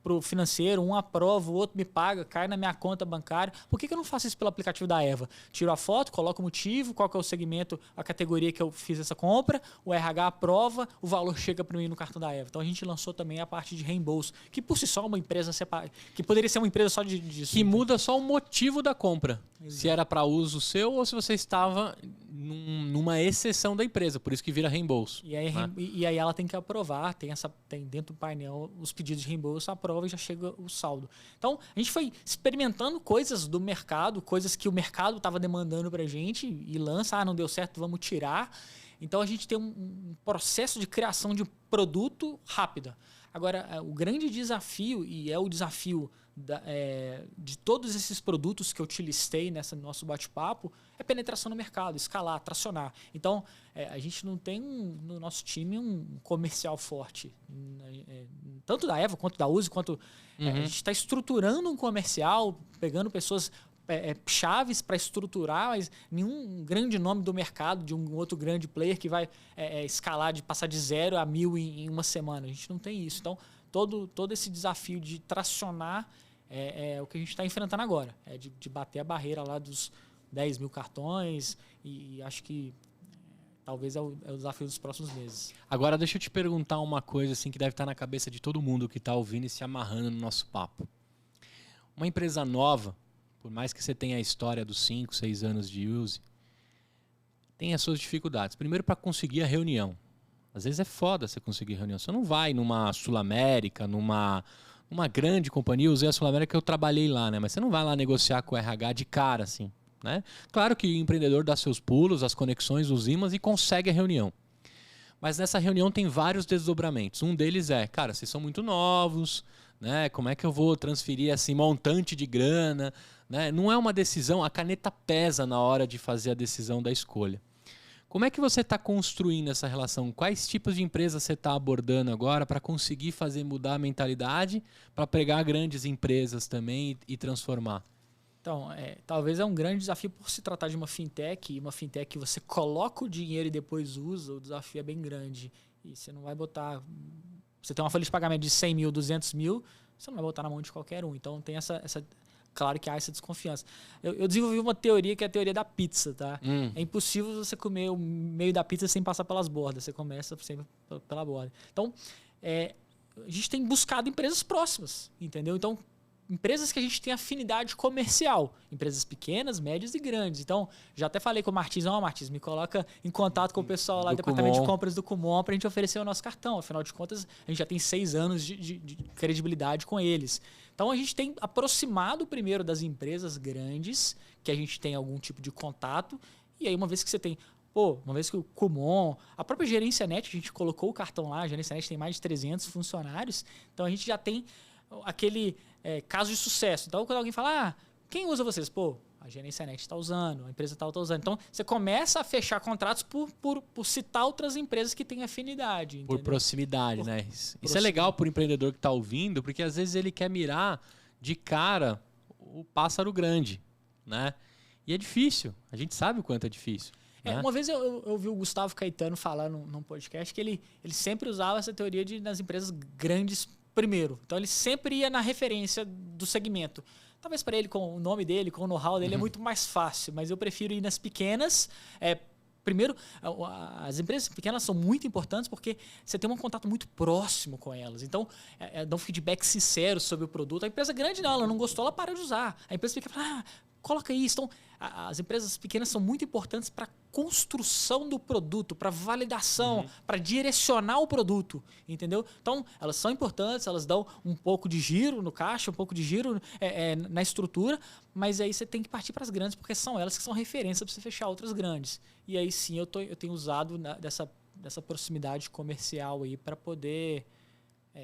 para o financeiro, um aprova, o outro me paga, cai na minha conta bancária. Por que eu não faço isso pelo aplicativo da Eva? Tiro a foto, coloco o motivo, qual que é o segmento, a categoria que eu fiz essa compra, o RH aprova, o valor chega para mim no cartão da Eva. Então a gente lançou também a parte de reembolso, que por si só é uma empresa separada, que poderia ser uma empresa só disso. Que muda só o motivo da compra. Exato. Se era para uso seu ou se você estava numa exceção da empresa, por isso que vira reembolso. E aí ela tem que aprovar, tem dentro do painel os pedidos de reembolso, aprova e já chega o saldo. Então, a gente foi experimentando coisas do mercado, coisas que o mercado estava demandando para a gente e lança, não deu certo, vamos tirar. Então, a gente tem um processo de criação de produto rápida. Agora, o grande desafio, e é o desafio de todos esses produtos que eu te listei nesse nosso bate-papo, é penetração no mercado, escalar, tracionar. Então, a gente não tem no nosso time um comercial forte, tanto da Eva quanto da Uzi, quanto a gente está estruturando um comercial, pegando pessoas chaves para estruturar, mas nenhum grande nome do mercado de um outro grande player que vai escalar, de passar de 0 a 1000 em uma semana. A gente não tem isso. Então, todo esse desafio de tracionar é o que a gente está enfrentando agora. De bater a barreira lá dos 10 mil cartões e acho que talvez é o desafio dos próximos meses. Agora, deixa eu te perguntar uma coisa assim, que deve estar na cabeça de todo mundo que está ouvindo e se amarrando no nosso papo. Uma empresa nova, por mais que você tenha a história dos 5, 6 anos de use, tem as suas dificuldades. Primeiro, para conseguir a reunião. Às vezes é foda você conseguir reunião. Você não vai numa Sul-América, numa grande companhia. Eu usei a Sul-América, eu trabalhei lá, né? Mas você não vai lá negociar com o RH de cara, assim, né? Claro que o empreendedor dá seus pulos, as conexões, os imãs e consegue a reunião. Mas nessa reunião tem vários desdobramentos. Um deles é, cara, vocês são muito novos, né? Como é que eu vou transferir esse montante de grana? Né? Não é uma decisão, a caneta pesa na hora de fazer a decisão da escolha. Como é que você está construindo essa relação? Quais tipos de empresas você está abordando agora para conseguir fazer mudar a mentalidade, para pegar grandes empresas também e transformar? Então, talvez é um grande desafio por se tratar de uma fintech, e uma fintech que você coloca o dinheiro e depois usa, o desafio é bem grande. E você não vai botar... Você tem uma folha de pagamento de 100 mil, 200 mil, você não vai botar na mão de qualquer um. Então, tem essa claro que há essa desconfiança. Eu desenvolvi uma teoria que é a teoria da pizza, tá? É impossível você comer o meio da pizza sem passar pelas bordas. Você começa sempre pela borda. Então, a gente tem buscado empresas próximas, entendeu? Então, empresas que a gente tem afinidade comercial. Empresas pequenas, médias e grandes. Então, já até falei com o Martins, Martins, me coloca em contato com o pessoal lá do departamento de compras do Kumon para a gente oferecer o nosso cartão. Afinal de contas, a gente já tem 6 anos de credibilidade com eles. Então, a gente tem aproximado primeiro das empresas grandes, que a gente tem algum tipo de contato. E aí, uma vez que você tem... uma vez que o Kumon, a própria Gerência Net, a gente colocou o cartão lá, a Gerência Net tem mais de 300 funcionários. Então, a gente já tem aquele... caso de sucesso. Então, quando alguém fala, quem usa vocês? A Gerência Net está usando, a empresa tal está usando. Então, você começa a fechar contratos por citar outras empresas que têm afinidade. Entendeu? Por proximidade, né? Isso é legal para o empreendedor que está ouvindo, porque às vezes ele quer mirar de cara o pássaro grande, né? E é difícil. A gente sabe o quanto é difícil. Né? Uma vez eu ouvi o Gustavo Caetano falar num podcast que ele sempre usava essa teoria de nas empresas grandes primeiro. Então ele sempre ia na referência do segmento. Talvez para ele, com o nome dele, com o know-how dele, é muito mais fácil, mas eu prefiro ir nas pequenas. Primeiro, as empresas pequenas são muito importantes porque você tem um contato muito próximo com elas. Então, dá um feedback sincero sobre o produto. A empresa grande, não, ela não gostou, ela para de usar. A empresa pequena, coloca isso. Então, as empresas pequenas são muito importantes para a construção do produto, para validação, para direcionar o produto, entendeu? Então, elas são importantes, elas dão um pouco de giro no caixa, um pouco de giro na estrutura, mas aí você tem que partir para as grandes, porque são elas que são referência para você fechar outras grandes. E aí sim eu tenho usado dessa proximidade comercial aí para poder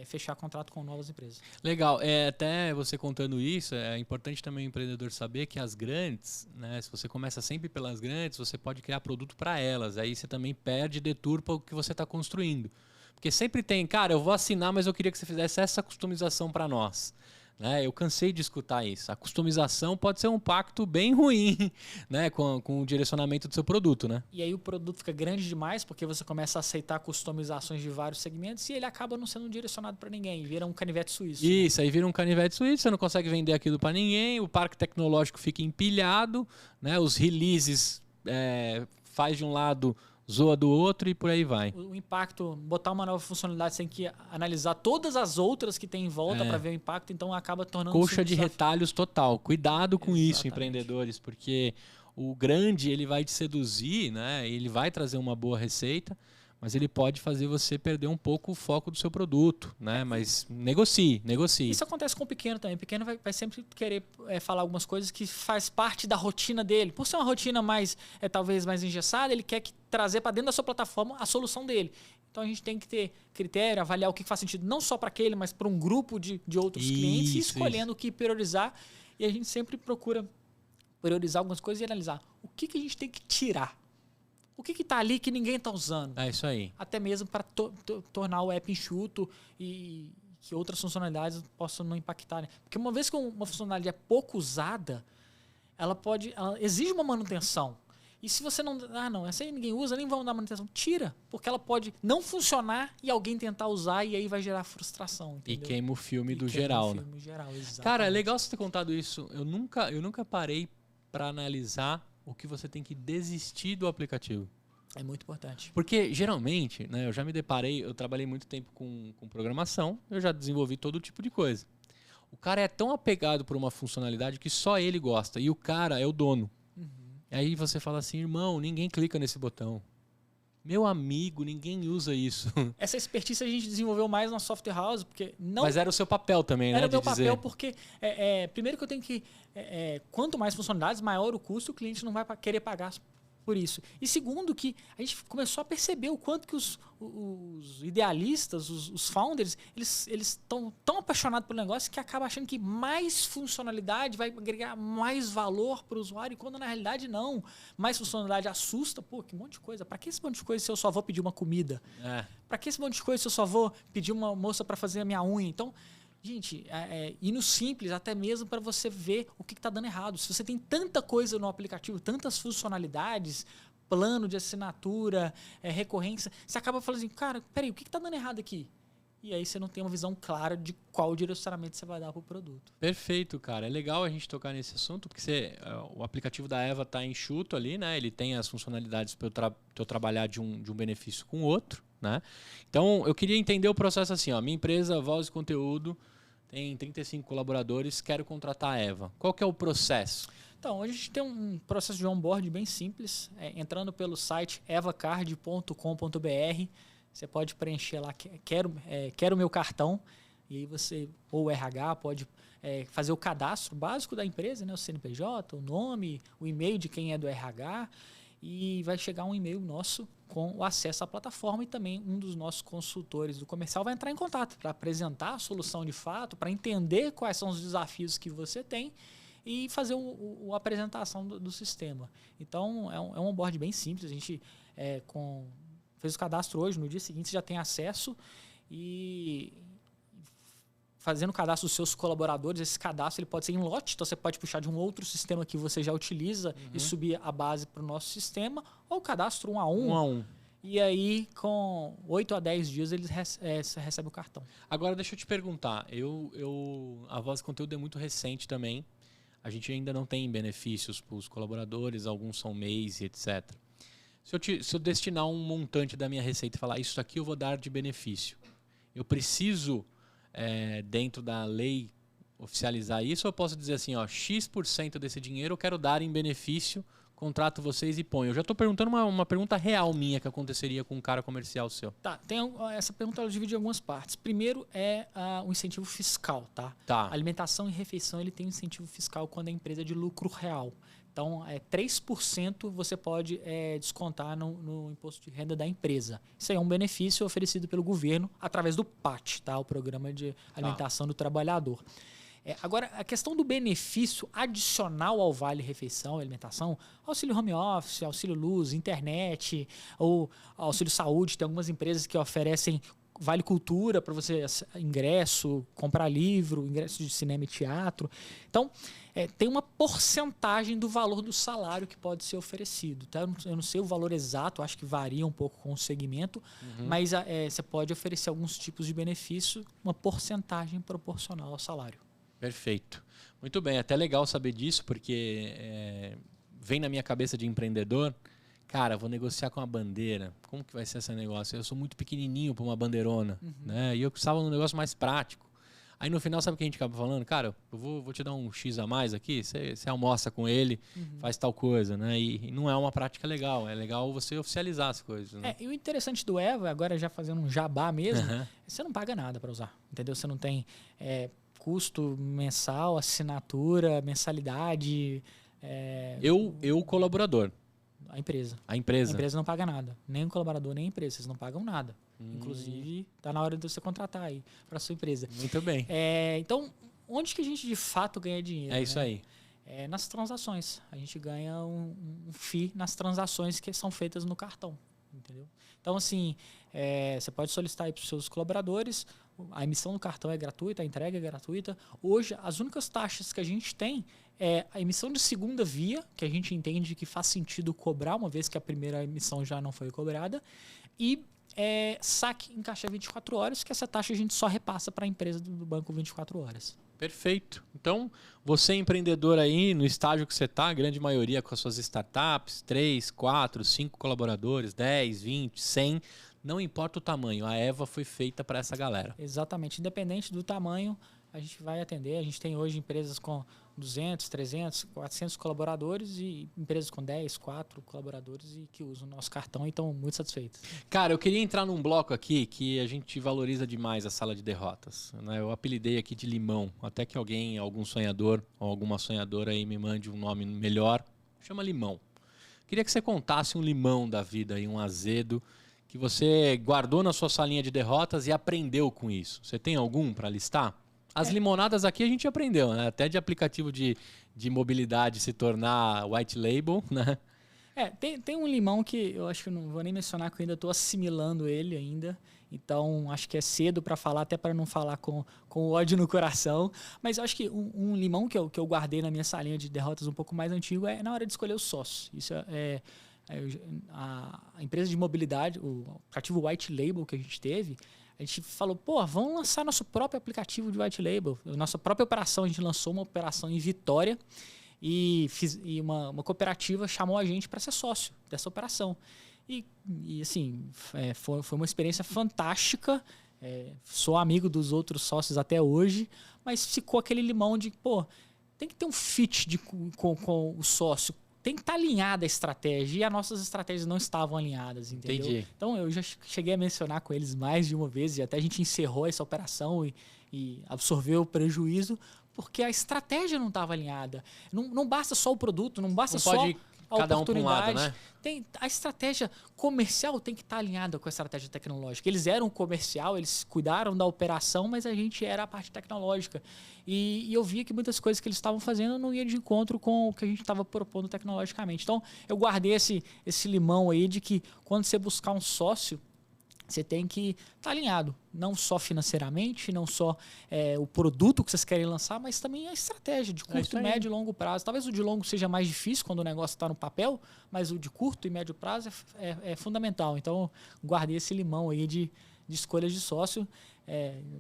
fechar contrato com novas empresas. Legal. Até você contando isso, é importante também o empreendedor saber que as grandes, né, se você começa sempre pelas grandes, você pode criar produto para elas. Aí você também perde, deturpa o que você está construindo. Porque sempre tem, cara, eu vou assinar, mas eu queria que você fizesse essa customização para nós. Eu cansei de escutar isso. A customização pode ser um pacto bem ruim, né, com o direcionamento do seu produto, né? E aí o produto fica grande demais porque você começa a aceitar customizações de vários segmentos e ele acaba não sendo direcionado para ninguém, vira um canivete suíço. Isso, aí vira um canivete suíço, você não consegue vender aquilo para ninguém, o parque tecnológico fica empilhado, né, os releases faz de um lado, zoa do outro e por aí vai. O impacto, botar uma nova funcionalidade, você tem que analisar todas as outras que tem em volta para ver o impacto, então acaba tornando... Colcha de retalhos total. Cuidado com Exatamente. isso, empreendedores, porque o grande ele vai te seduzir, né? Ele vai trazer uma boa receita, mas ele pode fazer você perder um pouco o foco do seu produto, né? Mas negocie. Isso acontece com o pequeno também. O pequeno vai sempre querer falar algumas coisas que faz parte da rotina dele. Por ser uma rotina talvez mais engessada, ele quer trazer para dentro da sua plataforma a solução dele. Então a gente tem que ter critério, avaliar o que faz sentido não só para aquele, mas para um grupo de outros clientes e escolhendo o que priorizar. E a gente sempre procura priorizar algumas coisas e analisar o que a gente tem que tirar. O que está ali que ninguém está usando? É isso aí. Até mesmo para tornar o app enxuto e que outras funcionalidades possam não impactar. Né? Porque uma vez que uma funcionalidade é pouco usada, ela exige uma manutenção. E se você não, essa aí ninguém usa, nem vão dar manutenção, tira. Porque ela pode não funcionar e alguém tentar usar e aí vai gerar frustração. Entendeu? E queima o filme do geral. Né? Cara, é legal você ter contado isso. Eu nunca parei para analisar o que você tem que desistir do aplicativo. É muito importante. Porque, geralmente, né, eu já me deparei, eu trabalhei muito tempo com programação, eu já desenvolvi todo tipo de coisa. O cara é tão apegado por uma funcionalidade que só ele gosta, e o cara é o dono. Aí você fala assim, irmão, ninguém clica nesse botão. Meu amigo, ninguém usa isso. Essa expertise a gente desenvolveu mais na Software House, porque não... Mas era o seu papel também, né? Era o meu papel, porque primeiro que eu tenho que... quanto mais funcionalidades, maior o custo, o cliente não vai querer pagar por isso. E segundo que a gente começou a perceber o quanto que os idealistas, os founders, eles estão tão apaixonados pelo negócio que acabam achando que mais funcionalidade vai agregar mais valor para o usuário, quando na realidade não. Mais funcionalidade assusta. Pô, que monte de coisa. Para que esse monte de coisa se eu só vou pedir uma comida? Para que esse monte de coisa se eu só vou pedir uma moça para fazer a minha unha? Então, gente, ir no simples, até mesmo para você ver o que está dando errado. Se você tem tanta coisa no aplicativo, tantas funcionalidades, plano de assinatura, recorrência, você acaba falando assim, cara, peraí, o que está dando errado aqui? E aí você não tem uma visão clara de qual direcionamento você vai dar para o produto. Perfeito, cara. É legal a gente tocar nesse assunto, porque o aplicativo da Eva está enxuto ali, né? Ele tem as funcionalidades para eu trabalhar de um benefício com o outro, né? Então, eu queria entender o processo assim, ó. Minha empresa, Voz e Conteúdo, tem 35 colaboradores, quero contratar a Eva. Qual que é o processo? Então, hoje a gente tem um processo de onboard bem simples. Entrando pelo site evacard.com.br, você pode preencher lá, quero o meu cartão, e aí você, ou o RH, pode fazer o cadastro básico da empresa, né? O CNPJ, o nome, o e-mail de quem é do RH, e vai chegar um e-mail nosso com o acesso à plataforma, e também um dos nossos consultores do comercial vai entrar em contato para apresentar a solução de fato, para entender quais são os desafios que você tem e fazer a apresentação do sistema. Então, é um onboard bem simples. A gente fez o cadastro hoje, no dia seguinte você já tem acesso, e fazendo o cadastro dos seus colaboradores, esse cadastro ele pode ser em lote, então você pode puxar de um outro sistema que você já utiliza e subir a base para o nosso sistema, ou cadastro 1 a 1. E aí, com 8 a 10 dias, eles recebem o cartão. Agora, deixa eu te perguntar. A Voz Conteúdo é muito recente também. A gente ainda não tem benefícios para os colaboradores, alguns são mês e etc. Se eu destinar um montante da minha receita e falar isso aqui eu vou dar de benefício, eu preciso, dentro da lei, oficializar isso, ou eu posso dizer assim, ó, X% desse dinheiro eu quero dar em benefício, contrato vocês e ponho. Eu já estou perguntando uma pergunta real minha que aconteceria com um cara comercial seu. Tá, essa pergunta ela divide em algumas partes. Primeiro é o incentivo fiscal, tá? Tá. Alimentação e refeição ele tem um incentivo fiscal quando é empresa de lucro real. Então, 3% você pode descontar no imposto de renda da empresa. Isso aí é um benefício oferecido pelo governo através do PAT, tá? O Programa de Alimentação do Trabalhador. Agora, a questão do benefício adicional ao Vale Refeição e Alimentação, auxílio home office, auxílio luz, internet, ou auxílio saúde, tem algumas empresas que oferecem Vale Cultura para você ingresso, comprar livro, ingresso de cinema e teatro. Então, tem uma porcentagem do valor do salário que pode ser oferecido. Tá? Eu não sei o valor exato, acho que varia um pouco com o segmento, mas você pode oferecer alguns tipos de benefício, uma porcentagem proporcional ao salário. Perfeito. Muito bem, até legal saber disso, porque vem na minha cabeça de empreendedor, cara, vou negociar com a bandeira, como que vai ser esse negócio? Eu sou muito pequenininho para uma bandeirona, né? E eu precisava de um negócio mais prático. Aí no final, sabe o que a gente acaba falando? Cara, eu vou te dar um X a mais aqui, você almoça com ele, faz tal coisa, né? E não é uma prática legal, é legal você oficializar as coisas. Né? E o interessante do Eva, agora já fazendo um jabá mesmo, você não paga nada para usar, entendeu? Você não tem custo mensal, assinatura, mensalidade. Eu colaborador. A empresa. A empresa não paga nada. Nem o colaborador, nem a empresa. Vocês não pagam nada. Inclusive, está na hora de você contratar aí para sua empresa. Muito bem. Então, onde que a gente de fato ganha dinheiro? É isso aí. Nas transações. A gente ganha um FII nas transações que são feitas no cartão. Entendeu? Então, assim, você pode solicitar aí para os seus colaboradores. A emissão do cartão é gratuita, a entrega é gratuita. Hoje, as únicas taxas que a gente tem é a emissão de segunda via, que a gente entende que faz sentido cobrar, uma vez que a primeira emissão já não foi cobrada, e saque em caixa 24 horas, que essa taxa a gente só repassa para a empresa do banco 24 horas. Perfeito. Então, você empreendedor aí, no estágio que você está, a grande maioria com as suas startups, 3, 4, 5 colaboradores, 10, 20, 100... Não importa o tamanho, a Eva foi feita para essa galera. Exatamente. Independente do tamanho, a gente vai atender. A gente tem hoje empresas com 200, 300, 400 colaboradores e empresas com 10, 4 colaboradores e que usam o nosso cartão e estão muito satisfeitos. Cara, eu queria entrar num bloco aqui que a gente valoriza demais a sala de derrotas. Né? Eu apelidei aqui de limão. Até que algum sonhador ou alguma sonhadora aí me mande um nome melhor. Chama limão. Queria que você contasse um limão da vida aí, um azedo, que você guardou na sua salinha de derrotas e aprendeu com isso. Você tem algum para listar? As limonadas aqui a gente aprendeu, né? Até de aplicativo de mobilidade se tornar white label, né? Tem um limão que eu acho que eu não vou nem mencionar, que eu ainda estou assimilando ele ainda. Então, acho que é cedo para falar, até para não falar com ódio no coração. Mas eu acho que um limão que eu guardei na minha salinha de derrotas um pouco mais antigo é na hora de escolher o sócio. Isso a empresa de mobilidade, o aplicativo White Label que a gente teve, a gente falou, vamos lançar nosso próprio aplicativo de White Label. Nossa própria operação, a gente lançou uma operação em Vitória e uma cooperativa chamou a gente para ser sócio dessa operação. E assim, foi uma experiência fantástica. Sou amigo dos outros sócios até hoje, mas ficou aquele limão de, tem que ter um fit com o sócio. Tem que estar alinhada a estratégia e as nossas estratégias não estavam alinhadas, entendeu? Entendi. Então eu já cheguei a mencionar com eles mais de uma vez e até a gente encerrou essa operação e absorveu o prejuízo porque a estratégia não estava alinhada. Não basta só o produto, não basta só a cada oportunidade. Um para um lado, né? A estratégia comercial tem que estar alinhada com a estratégia tecnológica. Eles eram comercial, eles cuidaram da operação, mas a gente era a parte tecnológica. E eu via que muitas coisas que eles estavam fazendo não iam de encontro com o que a gente estava propondo tecnologicamente. Então, eu guardei esse limão aí de que quando você buscar um sócio, você tem que estar alinhado, não só financeiramente, não só o produto que vocês querem lançar, mas também a estratégia de curto, médio e longo prazo. Talvez o de longo seja mais difícil quando o negócio está no papel, mas o de curto e médio prazo é fundamental. Então, guardei esse limão aí de escolhas de sócio.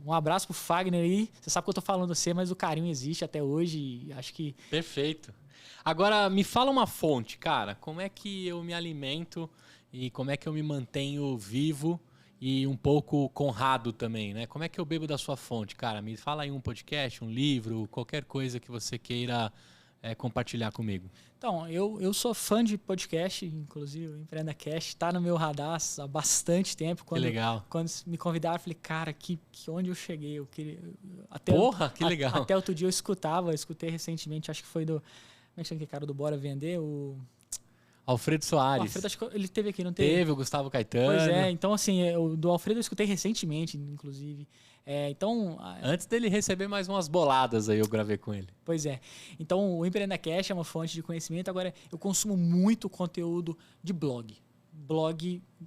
Um abraço pro Fagner aí. Você sabe que eu tô falando você, mas o carinho existe até hoje e acho que... Perfeito. Agora, me fala uma fonte, cara. Como é que eu me alimento e como é que eu me mantenho vivo e um pouco conrado também, né? Como é que eu bebo da sua fonte, cara? Me fala aí um podcast, um livro, qualquer coisa que você queira compartilhar comigo. Então, eu sou fã de podcast, inclusive o EmpreendaCast está no meu radar há bastante tempo. Que legal. Quando me convidaram, eu falei, cara, onde eu cheguei? Eu queria, Que legal. Até outro dia eu escutei recentemente, acho que foi do... Como é que chama aquele cara do Bora Vender? O Alfredo Soares. O Alfredo, acho que ele teve aqui, não teve? Teve, o Gustavo Caetano. Pois é, então assim, do Alfredo eu escutei recentemente, inclusive. Antes dele receber mais umas boladas aí, eu gravei com ele. Pois é. Então, o EmpreendaCast é uma fonte de conhecimento. Agora, eu consumo muito conteúdo de blog.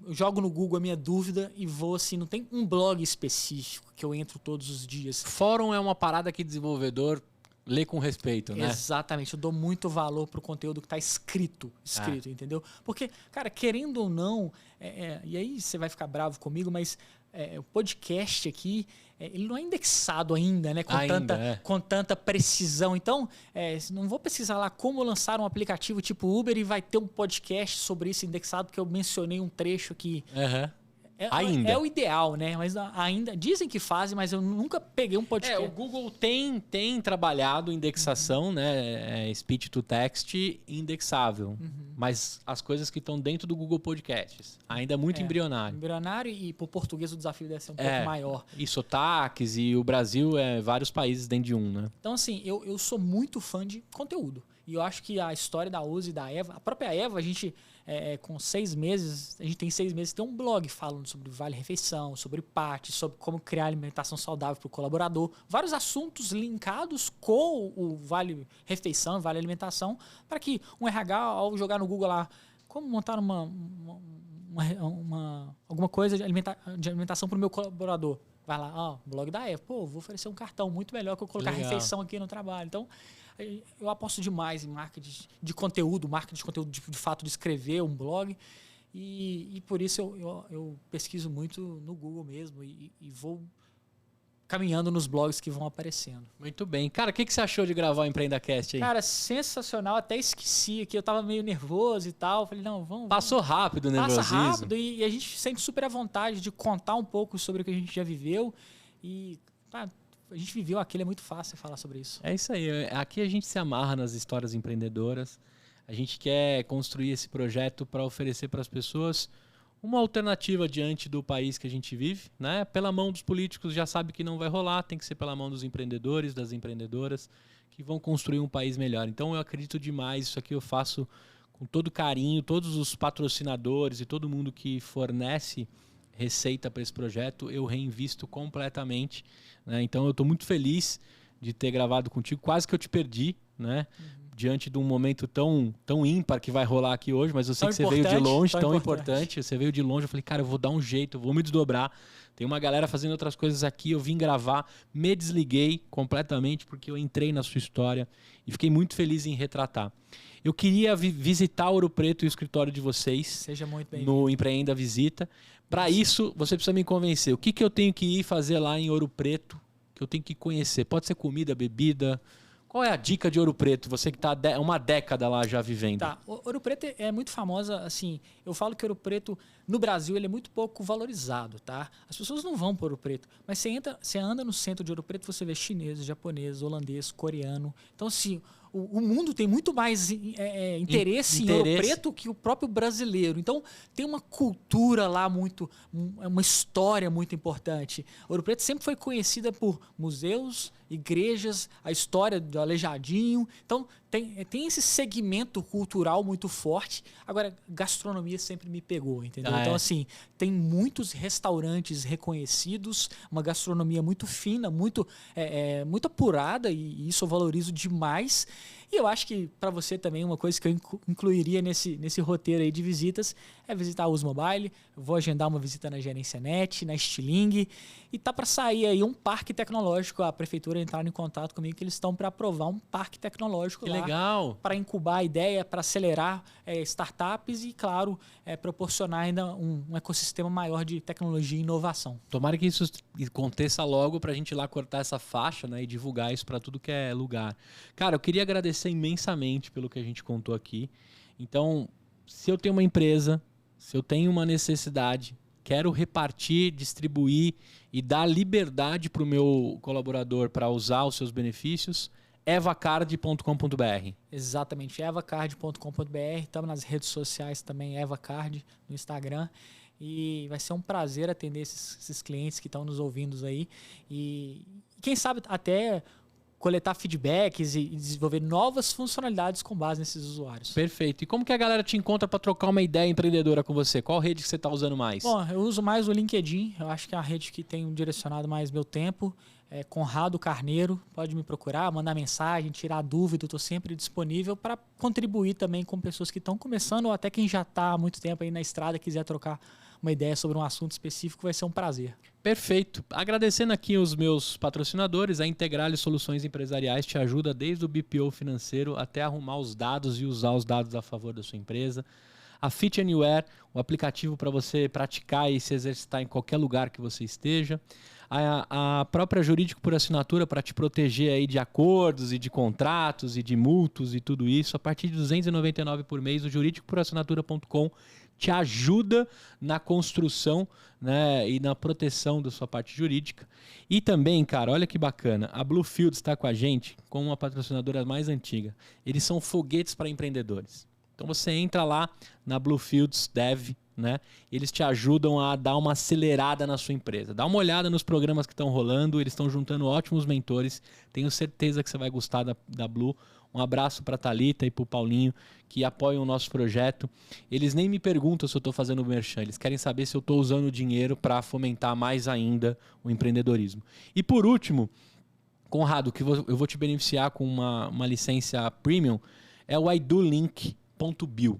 Eu jogo no Google a minha dúvida e vou assim, não tem um blog específico que eu entro todos os dias. Fórum é uma parada que desenvolvedor lê com respeito, né? Exatamente. Eu dou muito valor pro conteúdo que está escrito, entendeu? Porque, cara, querendo ou não, e aí você vai ficar bravo comigo, mas o podcast aqui, ele não é indexado ainda, né? Com tanta precisão. Então, não vou pesquisar lá como lançar um aplicativo tipo Uber e vai ter um podcast sobre isso indexado, porque eu mencionei um trecho aqui. É o ideal, né? Mas ainda dizem que fazem, mas eu nunca peguei um podcast. O Google tem trabalhado indexação, né? Speech to text indexável. Mas as coisas que estão dentro do Google Podcasts ainda é muito embrionário. Embrionário e por português o desafio deve ser um pouco maior. E sotaques, e o Brasil vários países dentro de um, né? Então, assim, eu sou muito fã de conteúdo. E eu acho que a história da Uzi e da Eva, a própria Eva, a gente, com 6 meses, a gente tem 6 meses, tem um blog falando sobre Vale Refeição, sobre PAT, sobre como criar alimentação saudável para o colaborador. Vários assuntos linkados com o Vale Refeição, Vale Alimentação, para que um RH, ao jogar no Google lá, como montar alguma coisa de alimentação para o meu colaborador. Vai lá, blog da Eva. Pô, vou oferecer um cartão muito melhor que eu colocar refeição aqui no trabalho. Então, eu aposto demais em marketing de conteúdo, de fato de escrever um blog. E por isso eu pesquiso muito no Google mesmo e vou caminhando nos blogs que vão aparecendo. Muito bem. Cara, o que você achou de gravar o EmpreendaCast aí? Cara, sensacional. Até esqueci aqui. Eu tava meio nervoso e tal. Falei, não, vamos... Passou rápido o nervosismo. Passa rápido e a gente se sente super à vontade de contar um pouco sobre o que a gente já viveu. E a gente viveu aquilo, é muito fácil falar sobre isso. É isso aí. Aqui a gente se amarra nas histórias empreendedoras. A gente quer construir esse projeto para oferecer para as pessoas uma alternativa diante do país que a gente vive, né? Pela mão dos políticos já sabe que não vai rolar, tem que ser pela mão dos empreendedores, das empreendedoras, que vão construir um país melhor. Então eu acredito demais, isso aqui eu faço com todo carinho, todos os patrocinadores e todo mundo que fornece receita para esse projeto, eu reinvisto completamente, né? Então eu estou muito feliz de ter gravado contigo, quase que eu te perdi, né? Diante de um momento tão ímpar que vai rolar aqui hoje, mas eu sei que você veio de longe, tão importante. Você veio de longe, eu falei, cara, eu vou dar um jeito, eu vou me desdobrar. Tem uma galera fazendo outras coisas aqui, eu vim gravar, me desliguei completamente porque eu entrei na sua história e fiquei muito feliz em retratar. Eu queria visitar Ouro Preto e o escritório de vocês. Seja muito bem-vindo. No Empreenda Visita. Para isso, você precisa me convencer. O que eu tenho que ir fazer lá em Ouro Preto, que eu tenho que conhecer? Pode ser comida, bebida... Qual é a dica de Ouro Preto? Você que está uma década lá já vivendo. Tá, Ouro Preto é muito famosa, assim, eu falo que Ouro Preto, no Brasil, ele é muito pouco valorizado, tá? As pessoas não vão para Ouro Preto, mas você anda no centro de Ouro Preto, você vê chineses, japoneses, holandês, coreano. Então, assim, o mundo tem muito mais interesse em Ouro Preto que o próprio brasileiro. Então, tem uma cultura lá uma história muito importante. Ouro Preto sempre foi conhecida por museus, igrejas, a história do Aleijadinho. Então, tem esse segmento cultural muito forte. Agora, gastronomia sempre me pegou, entendeu? Então, assim, tem muitos restaurantes reconhecidos, uma gastronomia muito fina, muito apurada, e isso eu valorizo demais. E eu acho que para você também uma coisa que eu incluiria nesse roteiro aí de visitas é visitar a Uso Mobile. Eu vou agendar uma visita na Gerência Net, na Stiling, e tá para sair aí um parque tecnológico. A prefeitura entraram em contato comigo que eles estão para aprovar um parque tecnológico Que lá. legal! Para incubar a ideia, para acelerar startups e, claro, proporcionar ainda um ecossistema maior de tecnologia e inovação. Tomara que isso aconteça logo para a gente ir lá cortar essa faixa, né, e divulgar isso para tudo que é lugar. Cara, eu queria agradecer imensamente pelo que a gente contou aqui. Então, se eu tenho uma empresa, se eu tenho uma necessidade, quero repartir, distribuir e dar liberdade para o meu colaborador para usar os seus benefícios, evacard.com.br. Exatamente, evacard.com.br. Estamos nas redes sociais também, evacard, no Instagram. E vai ser um prazer atender esses clientes que estão nos ouvindo aí. E quem sabe até coletar feedbacks e desenvolver novas funcionalidades com base nesses usuários. Perfeito. E como que a galera te encontra para trocar uma ideia empreendedora com você? Qual rede que você está usando mais? Bom, eu uso mais o LinkedIn. Eu acho que é a rede que tem direcionado mais meu tempo. Conrado Carneiro, pode me procurar, mandar mensagem, tirar dúvida. Eu estou sempre disponível para contribuir também com pessoas que estão começando ou até quem já está há muito tempo aí na estrada e quiser trocar uma ideia sobre um assunto específico, vai ser um prazer. Perfeito. Agradecendo aqui os meus patrocinadores, a Integrale Soluções Empresariais te ajuda desde o BPO financeiro até arrumar os dados e usar os dados a favor da sua empresa. A Fit Anywhere, o aplicativo para você praticar e se exercitar em qualquer lugar que você esteja. A própria Jurídico por Assinatura para te proteger aí de acordos e de contratos e de multos e tudo isso. A partir de R$ 299 por mês, o juridicoporassinatura.com te ajuda na construção, né, e na proteção da sua parte jurídica. E também, cara, olha que bacana, a Bluefield está com a gente como uma patrocinadora mais antiga. Eles são foguetes para empreendedores. Então você entra lá na Bluefields Dev, né? Eles te ajudam a dar uma acelerada na sua empresa. Dá uma olhada nos programas que estão rolando, eles estão juntando ótimos mentores. Tenho certeza que você vai gostar da Blue. Um abraço para a Thalita e para o Paulinho, que apoiam o nosso projeto. Eles nem me perguntam se eu estou fazendo merchan, eles querem saber se eu estou usando o dinheiro para fomentar mais ainda o empreendedorismo. E por último, Conrado, que eu vou te beneficiar com uma licença premium, é o idolink.bio.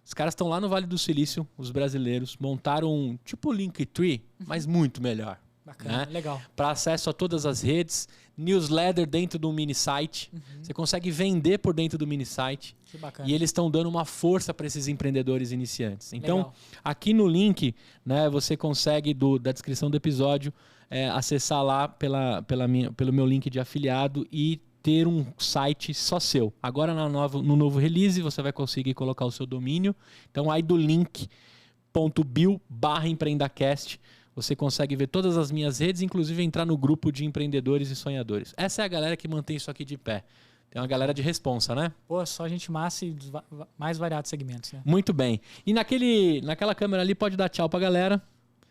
Os caras estão lá no Vale do Silício, os brasileiros, montaram um tipo Linktree, mas muito melhor. Bacana, né? Legal. Para acesso a todas as redes, newsletter dentro do mini site. Você consegue vender por dentro do mini site. Que bacana. E eles estão dando uma força para esses empreendedores iniciantes. Então, Legal. aqui no link, né, você consegue, da descrição do episódio, acessar lá pelo meu link de afiliado e ter um site só seu. Agora no novo release você vai conseguir colocar o seu domínio. Então aí do link.bio/empreendacast você consegue ver todas as minhas redes, inclusive entrar no grupo de empreendedores e sonhadores. Essa é a galera que mantém isso aqui de pé. Tem uma galera de responsa, né? Pô, só gente massa e dos mais variados segmentos, né? Muito bem. E naquela câmera ali pode dar tchau pra galera.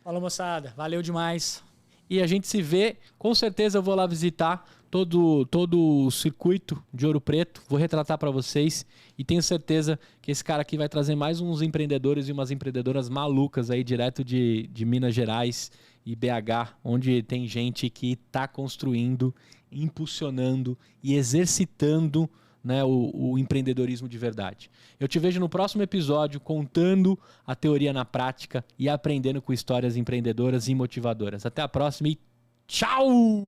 Falou, moçada. Valeu demais. E a gente se vê. Com certeza eu vou lá visitar todo o circuito de Ouro Preto. Vou retratar para vocês. E tenho certeza que esse cara aqui vai trazer mais uns empreendedores e umas empreendedoras malucas aí direto de Minas Gerais e BH, onde tem gente que está construindo, impulsionando e exercitando, né, o empreendedorismo de verdade. Eu te vejo no próximo episódio contando a teoria na prática e aprendendo com histórias empreendedoras e motivadoras. Até a próxima e tchau!